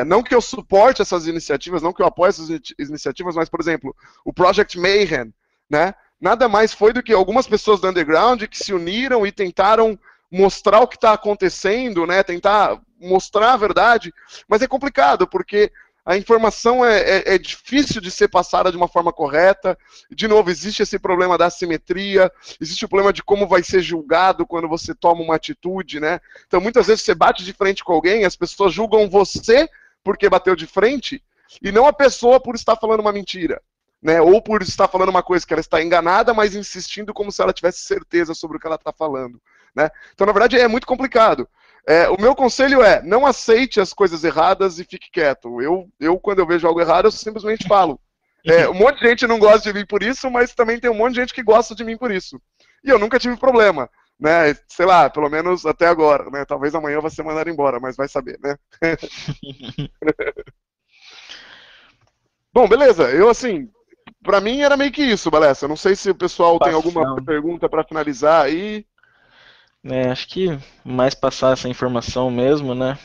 Não que eu suporte essas iniciativas, não que eu apoie essas iniciativas, mas, por exemplo, o Project Mayhem, né? Nada mais foi do que algumas pessoas do underground que se uniram e tentaram mostrar o que está acontecendo, né? Tentar mostrar a verdade, mas é complicado, porque a informação é difícil de ser passada de uma forma correta. De novo, existe esse problema da assimetria, existe o problema de como vai ser julgado quando você toma uma atitude, né? Então, muitas vezes você bate de frente com alguém, as pessoas julgam você porque bateu de frente, e não a pessoa por estar falando uma mentira. Né, ou por estar falando uma coisa que ela está enganada, mas insistindo como se ela tivesse certeza sobre o que ela está falando. Né? Então, na verdade, é muito complicado. O meu conselho é, não aceite as coisas erradas e fique quieto. Quando eu vejo algo errado, eu simplesmente falo. Um monte de gente não gosta de mim por isso, mas também tem um monte de gente que gosta de mim por isso. E eu nunca tive problema. Né? Sei lá, pelo menos até agora. Né? Talvez amanhã eu vá ser mandado embora, mas vai saber. Né? Bom, beleza. Eu, assim, pra mim era meio que isso, Balessa. Não sei se o pessoal tem alguma Passão. pergunta para finalizar aí. Acho que mais passar essa informação mesmo, né?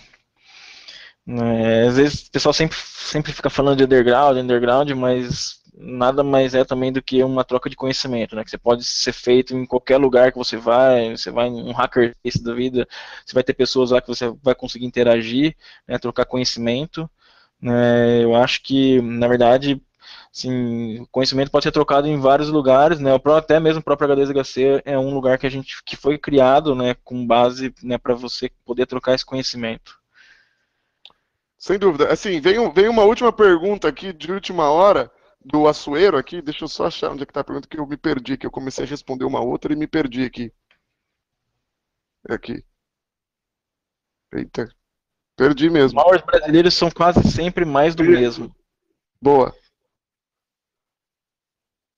Às vezes o pessoal sempre fica falando de underground, mas nada mais é também do que uma troca de conhecimento, né? Que você pode ser feito em qualquer lugar que você vai em um hackerspace da vida, você vai ter pessoas lá que você vai conseguir interagir, né, trocar conhecimento. Eu acho que, na verdade, assim, o conhecimento pode ser trocado em vários lugares, né? Até mesmo o próprio H2HC é um lugar que foi criado, né, com base, né, para você poder trocar esse conhecimento. Sem dúvida. Assim, vem uma última pergunta aqui de última hora do Assuero aqui. Deixa eu só achar onde é que tá a pergunta que eu me perdi, que eu comecei a responder uma outra e me perdi aqui. Aqui. Eita, perdi Os mesmo. malwares brasileiros são quase sempre mais do Isso. mesmo. Boa.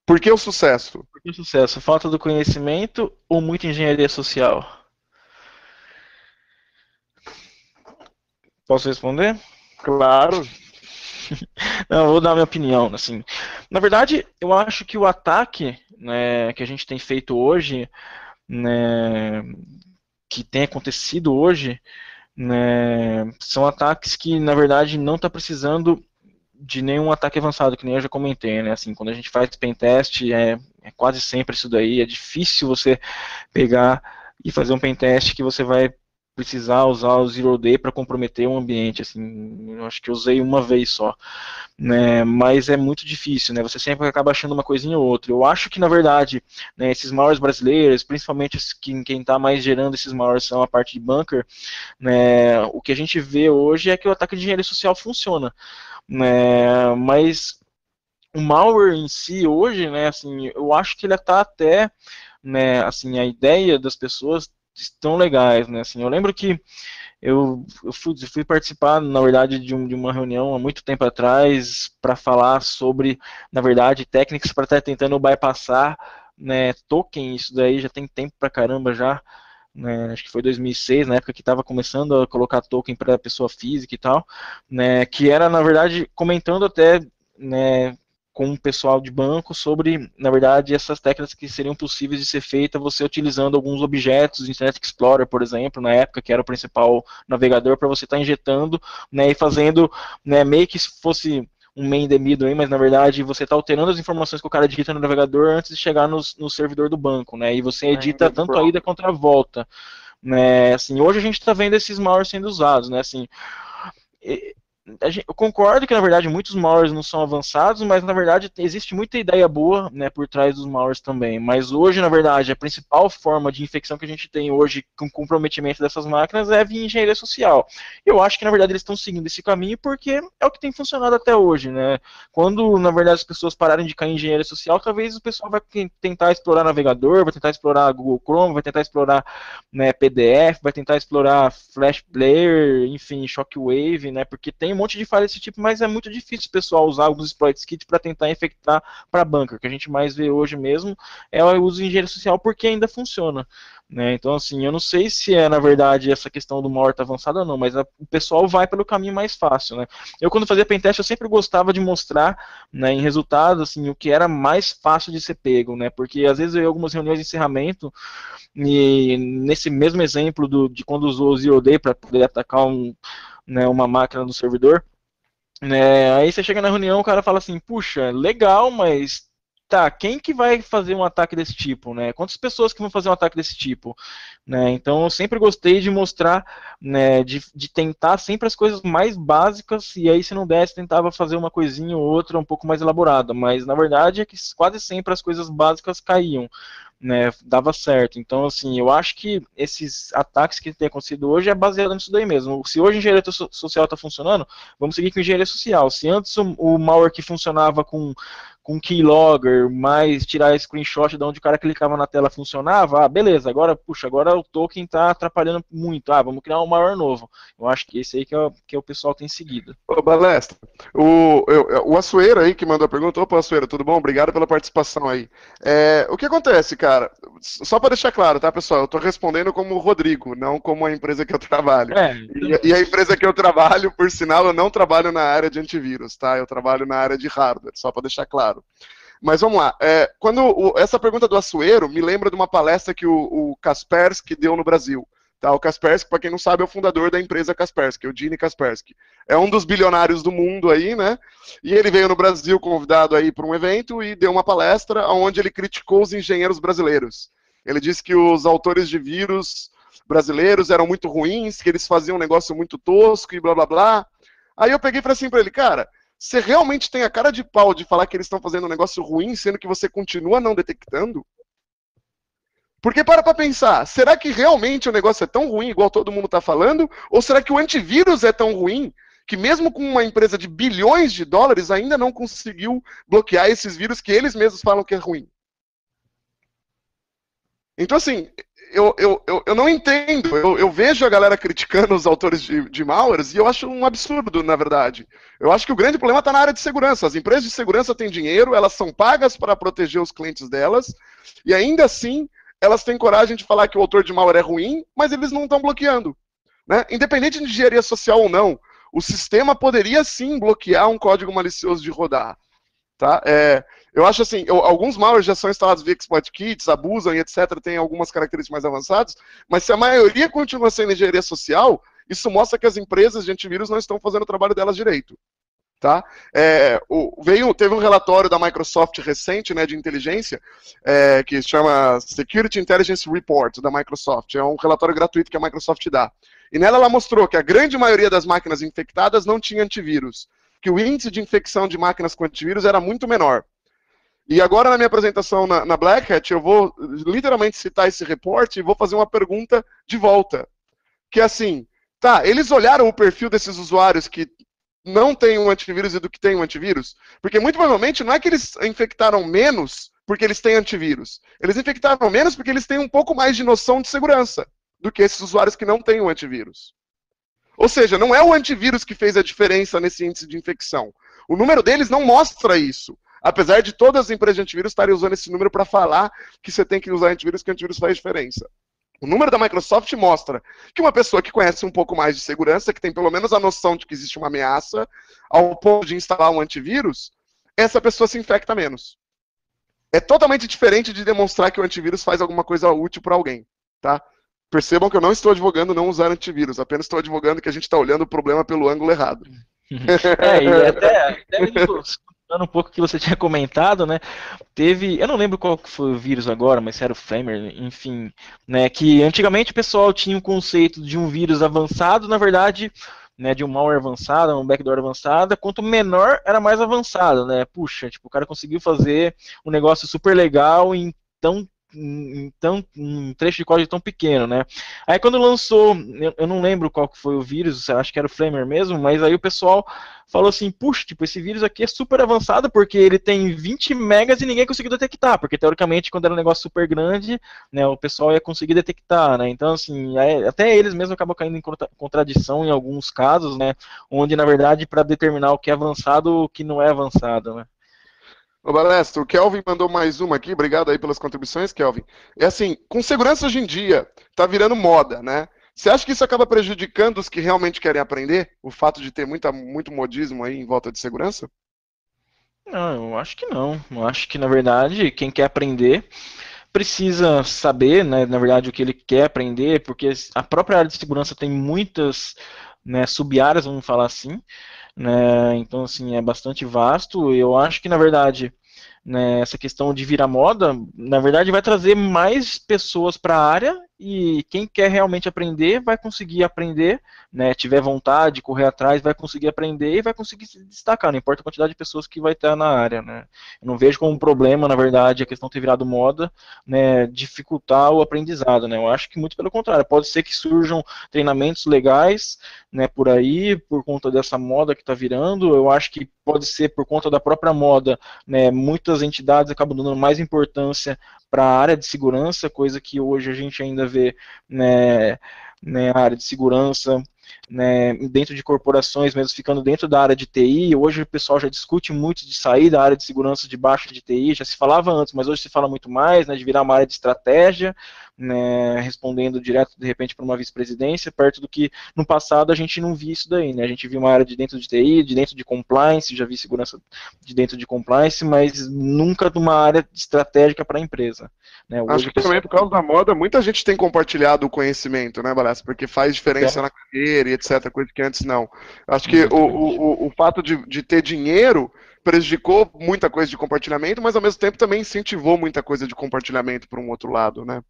Por que o sucesso? Por que o sucesso? Falta do conhecimento ou muita engenharia social? Posso responder? Claro. Não, eu vou dar a minha opinião, assim. Na verdade, eu acho que o ataque, né, que a gente tem feito hoje, né, que tem acontecido hoje, né, são ataques que, na verdade, não está precisando de nenhum ataque avançado, que nem eu já comentei, né? Assim, quando a gente faz pentest, é quase sempre isso daí. É difícil você pegar e fazer um pentest que você vai precisar usar o Zero Day para comprometer um ambiente. Assim, eu acho que eu usei uma vez só, né? Mas é muito difícil, né? Você sempre acaba achando uma coisinha ou outra. Eu acho que, na verdade, né, esses malwares brasileiros, principalmente quem está mais gerando esses malwares são a parte de bunker, né? O que a gente vê hoje é que o ataque de engenharia social funciona, né? Mas o malware em si hoje, né, assim, eu acho que ele está até, né, assim, a ideia das pessoas estão legais, né, assim, eu lembro que eu fui participar, na verdade, de uma reunião há muito tempo atrás para falar sobre, na verdade, técnicas para estar tentando bypassar, né, token, isso daí já tem tempo pra caramba já, né, acho que foi 2006, na época que estava começando a colocar token para pessoa física e tal, né, que era, na verdade, comentando até, né, com o pessoal de banco sobre, na verdade, essas técnicas que seriam possíveis de ser feitas você utilizando alguns objetos, Internet Explorer, por exemplo, na época, que era o principal navegador, para você estar injetando, né, e fazendo, né, meio que se fosse um main demido aí, mas na verdade você está alterando as informações que o cara digita no navegador antes de chegar no servidor do banco, né, e você edita tanto a ida quanto a volta, né, assim, hoje a gente está vendo esses malwares sendo usados, né, assim, eu concordo que, na verdade, muitos malwares não são avançados, mas, na verdade, existe muita ideia boa, né, por trás dos malwares também. Mas hoje, na verdade, a principal forma de infecção que a gente tem hoje com comprometimento dessas máquinas é via engenharia social. Eu acho que, na verdade, eles estão seguindo esse caminho porque é o que tem funcionado até hoje, né? Quando, na verdade, as pessoas pararem de cair em engenharia social, talvez o pessoal vai tentar explorar navegador, vai tentar explorar Google Chrome, vai tentar explorar, né, PDF, vai tentar explorar Flash Player, enfim, Shockwave, né? Porque tem um monte de falha desse tipo, mas é muito difícil o pessoal usar alguns exploit kits para tentar infectar para bunker. O que a gente mais vê hoje mesmo é o uso de engenharia social porque ainda funciona. Né? Então, assim, eu não sei se é, na verdade, essa questão do malware tá avançada ou não, mas o pessoal vai pelo caminho mais fácil, né? Eu, quando fazia pentest, eu sempre gostava de mostrar, né, em resultados, assim, o que era mais fácil de ser pego, né? Porque, às vezes, eu ia em algumas reuniões de encerramento e, nesse mesmo exemplo de quando usou o Zero Day para poder atacar né, uma máquina no servidor, né, aí você chega na reunião, o cara fala assim, puxa, legal, mas tá, quem que vai fazer um ataque desse tipo, né? Quantas pessoas que vão fazer um ataque desse tipo, né? Então eu sempre gostei de mostrar, né, de tentar sempre as coisas mais básicas, e aí se não desse, tentava fazer uma coisinha ou outra um pouco mais elaborada, mas na verdade é que quase sempre as coisas básicas caíam, né, dava certo. Então, assim, eu acho que esses ataques que têm acontecido hoje é baseado nisso daí mesmo. Se hoje a engenharia social está funcionando, vamos seguir com engenharia social. Se antes o malware que funcionava com keylogger, mais tirar screenshot de onde o cara clicava na tela funcionava, beleza, agora, puxa, agora o token está atrapalhando muito, vamos criar um malware novo. Eu acho que esse aí que o pessoal tem seguido. Ô, Balestra, o Açoeiro aí que mandou a pergunta, opa, Açoeiro, tudo bom? Obrigado pela participação aí. O que acontece, cara? Só para deixar claro, tá, pessoal? Eu tô respondendo como o Rodrigo, não como a empresa que eu trabalho. E a empresa que eu trabalho, por sinal, eu não trabalho na área de antivírus, tá? Eu trabalho na área de hardware, só para deixar claro. Mas vamos lá. Essa pergunta do Açoeiro me lembra de uma palestra que o Kaspersky deu no Brasil. Tá, o Kaspersky, para quem não sabe, é o fundador da empresa Kaspersky, o Gene Kaspersky. É um dos bilionários do mundo aí, né? E ele veio no Brasil convidado aí para um evento e deu uma palestra onde ele criticou os engenheiros brasileiros. Ele disse que os autores de vírus brasileiros eram muito ruins, que eles faziam um negócio muito tosco e blá blá blá. Aí eu peguei e falei assim para ele, cara, você realmente tem a cara de pau de falar que eles estão fazendo um negócio ruim, sendo que você continua não detectando? Porque para pensar, será que realmente o negócio é tão ruim igual todo mundo está falando? Ou será que o antivírus é tão ruim que mesmo com uma empresa de bilhões de dólares ainda não conseguiu bloquear esses vírus que eles mesmos falam que é ruim? Então, assim, eu não entendo. Eu vejo a galera criticando os autores de malwares e eu acho um absurdo, na verdade. Eu acho que o grande problema está na área de segurança. As empresas de segurança têm dinheiro, elas são pagas para proteger os clientes delas, e ainda assim elas têm coragem de falar que o autor de malware é ruim, mas eles não estão bloqueando. Né? Independente de engenharia social ou não, o sistema poderia sim bloquear um código malicioso de rodar. Tá? Eu acho assim, alguns malwares já são instalados via exploit kits, abusam e etc, tem algumas características mais avançadas, mas se a maioria continua sendo engenharia social, isso mostra que as empresas de antivírus não estão fazendo o trabalho delas direito. Tá? Teve um relatório da Microsoft recente, né, de inteligência, que se chama Security Intelligence Report da Microsoft. É um relatório gratuito que a Microsoft dá. E nela ela mostrou que a grande maioria das máquinas infectadas não tinha antivírus, que o índice de infecção de máquinas com antivírus era muito menor. E agora, na minha apresentação na Black Hat, eu vou literalmente citar esse report e vou fazer uma pergunta de volta. Que é assim, tá, eles olharam o perfil desses usuários que não tem um antivírus e do que tem um antivírus? Porque muito provavelmente não é que eles infectaram menos porque eles têm antivírus. Eles infectaram menos porque eles têm um pouco mais de noção de segurança do que esses usuários que não têm um antivírus. Ou seja, não é o antivírus que fez a diferença nesse índice de infecção. O número deles não mostra isso. Apesar de todas as empresas de antivírus estarem usando esse número para falar que você tem que usar antivírus, que antivírus faz diferença. O número da Microsoft mostra que uma pessoa que conhece um pouco mais de segurança, que tem pelo menos a noção de que existe uma ameaça, ao ponto de instalar um antivírus, essa pessoa se infecta menos. É totalmente diferente de demonstrar que o antivírus faz alguma coisa útil para alguém, tá? Percebam que eu não estou advogando não usar antivírus, apenas estou advogando que a gente está olhando o problema pelo ângulo errado. E até mesmo escutando um pouco que você tinha comentado, né? Teve, eu não lembro qual que foi o vírus agora, mas se era o Flamer, enfim, né? Que antigamente o pessoal tinha um conceito de um vírus avançado, na verdade, né, de um malware avançado, um backdoor avançada, quanto menor era mais avançado, né? Puxa, tipo, o cara conseguiu fazer um negócio super legal em um trecho de código tão pequeno, né? Aí quando lançou, eu não lembro qual que foi o vírus, acho que era o Flamer mesmo, mas aí o pessoal falou assim, puxa, tipo, esse vírus aqui é super avançado porque ele tem 20 megas e ninguém conseguiu detectar, porque teoricamente quando era um negócio super grande, né, o pessoal ia conseguir detectar, né? Então assim, até eles mesmos acabam caindo em contradição em alguns casos, né, onde na verdade para determinar o que é avançado, o que não é avançado, né? Ô, Balestra, o Kelvin mandou mais uma aqui, obrigado aí pelas contribuições, Kelvin. É assim, com segurança hoje em dia, tá virando moda, né? Você acha que isso acaba prejudicando os que realmente querem aprender? O fato de ter muito modismo aí em volta de segurança? Não, eu acho que não. Eu acho que, na verdade, quem quer aprender precisa saber, né, na verdade, o que ele quer aprender, porque a própria área de segurança tem muitas, né, sub-áreas, vamos falar assim, né, então, assim, é bastante vasto. Eu acho que, na verdade, né, essa questão de virar moda, na verdade, vai trazer mais pessoas para a área e quem quer realmente aprender vai conseguir aprender, né, tiver vontade, correr atrás, vai conseguir aprender e vai conseguir se destacar, não importa a quantidade de pessoas que vai estar na área, né. Eu não vejo como um problema, na verdade, a questão de ter virado moda, né, dificultar o aprendizado, né. Eu acho que muito pelo contrário, pode ser que surjam treinamentos legais, né, por aí, por conta dessa moda que está virando. Eu acho que pode ser por conta da própria moda, né, muitas entidades acabam dando mais importância para a área de segurança, coisa que hoje a gente ainda vê, né, a área de segurança, né, dentro de corporações, mesmo ficando dentro da área de TI. Hoje o pessoal já discute muito de sair da área de segurança debaixo de TI, já se falava antes, mas hoje se fala muito mais, né, de virar uma área de estratégia, né, respondendo direto, de repente, para uma vice-presidência, perto do que no passado a gente não via isso daí, né, a gente viu uma área de dentro de TI, de dentro de compliance, já vi segurança de dentro de compliance, mas nunca de uma área estratégica para a empresa. Né, Acho hoje o que também pessoal... por causa da moda, muita gente tem compartilhado o conhecimento, né, Balestra? Porque faz diferença na carreira e etc, coisa que antes não. Acho que o fato de ter dinheiro prejudicou muita coisa de compartilhamento, mas ao mesmo tempo também incentivou muita coisa de compartilhamento para um outro lado, né?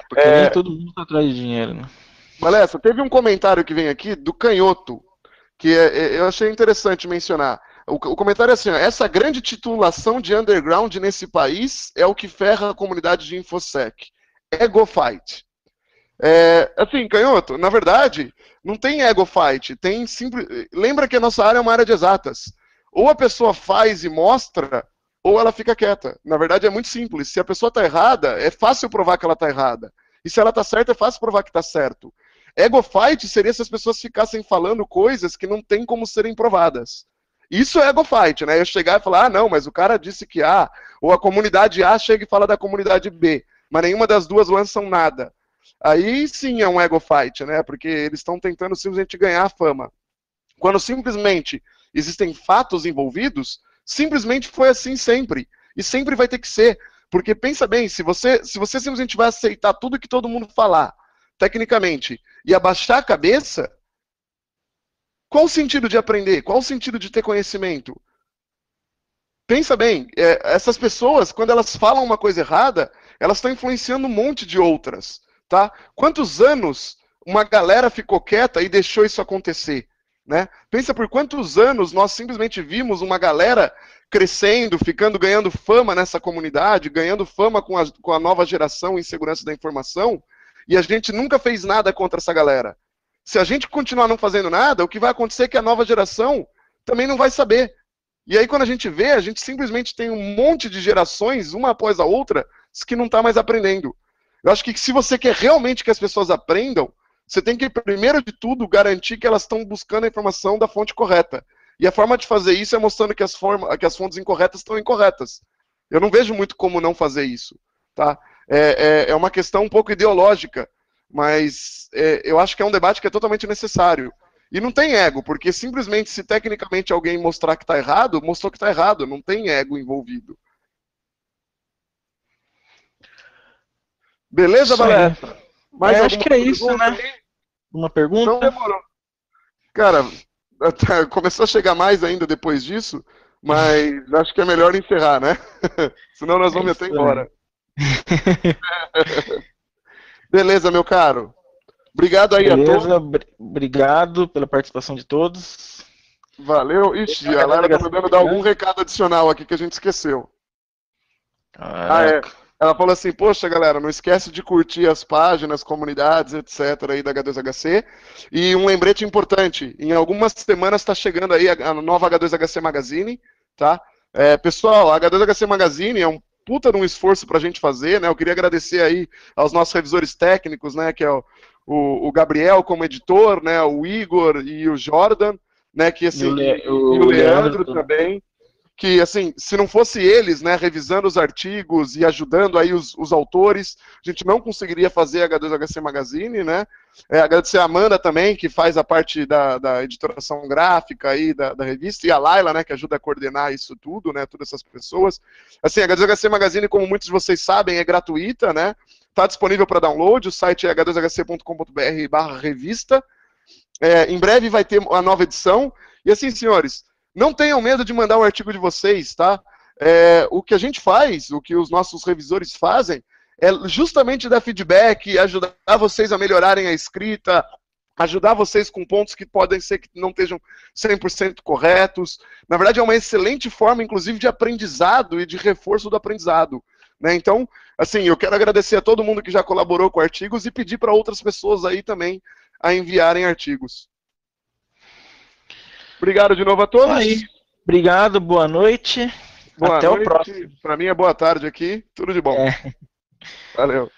Porque nem todo mundo está atrás de dinheiro, né? Balestra, teve um comentário que vem aqui do Canhoto, que eu achei interessante mencionar. O comentário é assim, ó, essa grande titulação de underground nesse país é o que ferra a comunidade de InfoSec. Ego fight. Assim, Canhoto, na verdade, não tem ego fight, tem simples... Lembra que a nossa área é uma área de exatas. Ou a pessoa faz e mostra, ou ela fica quieta. Na verdade, é muito simples. Se a pessoa está errada, é fácil provar que ela está errada. E se ela está certa, é fácil provar que está certo. Ego fight seria se as pessoas ficassem falando coisas que não tem como serem provadas. Isso é ego fight, né? Eu chegar e falar, ah, não, mas o cara disse que A, ou a comunidade A chega e fala da comunidade B, mas nenhuma das duas lançam nada. Aí sim é um ego fight, né? Porque eles estão tentando simplesmente ganhar a fama. Quando simplesmente existem fatos envolvidos, simplesmente foi assim sempre. E sempre vai ter que ser. Porque pensa bem, se você simplesmente vai aceitar tudo que todo mundo falar, tecnicamente, e abaixar a cabeça, qual o sentido de aprender? Qual o sentido de ter conhecimento? Pensa bem, essas pessoas, quando elas falam uma coisa errada, elas estão influenciando um monte de outras, tá? Quantos anos uma galera ficou quieta e deixou isso acontecer, né? Pensa por quantos anos nós simplesmente vimos uma galera crescendo, ganhando fama nessa comunidade, ganhando fama com a nova geração em segurança da informação, e a gente nunca fez nada contra essa galera. Se a gente continuar não fazendo nada, o que vai acontecer é que a nova geração também não vai saber. E aí, quando a gente vê, a gente simplesmente tem um monte de gerações, uma após a outra, que não está mais aprendendo. Eu acho que se você quer realmente que as pessoas aprendam, você tem que, primeiro de tudo, garantir que elas estão buscando a informação da fonte correta. E a forma de fazer isso é mostrando que as fontes incorretas estão incorretas. Eu não vejo muito como não fazer isso. Tá? É uma questão um pouco ideológica, mas eu acho que é um debate que é totalmente necessário. E não tem ego, porque simplesmente se tecnicamente alguém mostrar que está errado, mostrou que está errado, não tem ego envolvido. Beleza, Valéria? Mais acho que é isso, né? Aí? Uma pergunta? Então demorou. Cara, começou a chegar mais ainda depois disso, mas acho que é melhor encerrar, né? Senão nós vamos até embora. Beleza, meu caro. Obrigado aí a todos. Obrigado pela participação de todos. Valeu. Ixi, a Lara tá mandando dar algum recado adicional aqui que a gente esqueceu. É. Ela falou assim, poxa, galera, não esquece de curtir as páginas, comunidades, etc. aí da H2HC. E um lembrete importante, em algumas semanas está chegando aí a nova H2HC Magazine, tá? Pessoal, a H2HC Magazine é um puta de um esforço para a gente fazer, né? Eu queria agradecer aí aos nossos revisores técnicos, né? Que é o Gabriel como editor, né? O Igor e o Jordan, né? Que, assim, e o Leandro também. Que, assim, se não fosse eles, né, revisando os artigos e ajudando aí os autores, a gente não conseguiria fazer a H2HC Magazine, né? Agradecer a Amanda também, que faz a parte da editoração gráfica aí da revista, e a Laila, né, que ajuda a coordenar isso tudo, né, todas essas pessoas. Assim, a H2HC Magazine, como muitos de vocês sabem, é gratuita, né? Está disponível para download, o site é h2hc.com.br/revista. Em breve vai ter a nova edição. E assim, senhores, não tenham medo de mandar o artigo de vocês, tá? O que a gente faz, o que os nossos revisores fazem, é justamente dar feedback, ajudar vocês a melhorarem a escrita, ajudar vocês com pontos que podem ser que não estejam 100% corretos. Na verdade, é uma excelente forma, inclusive, de aprendizado e de reforço do aprendizado, né? Então, assim, eu quero agradecer a todo mundo que já colaborou com artigos e pedir para outras pessoas aí também a enviarem artigos. Obrigado de novo a todos. Aí. Obrigado, boa noite. Até o próximo. Para mim é boa tarde aqui. Tudo de bom. Valeu.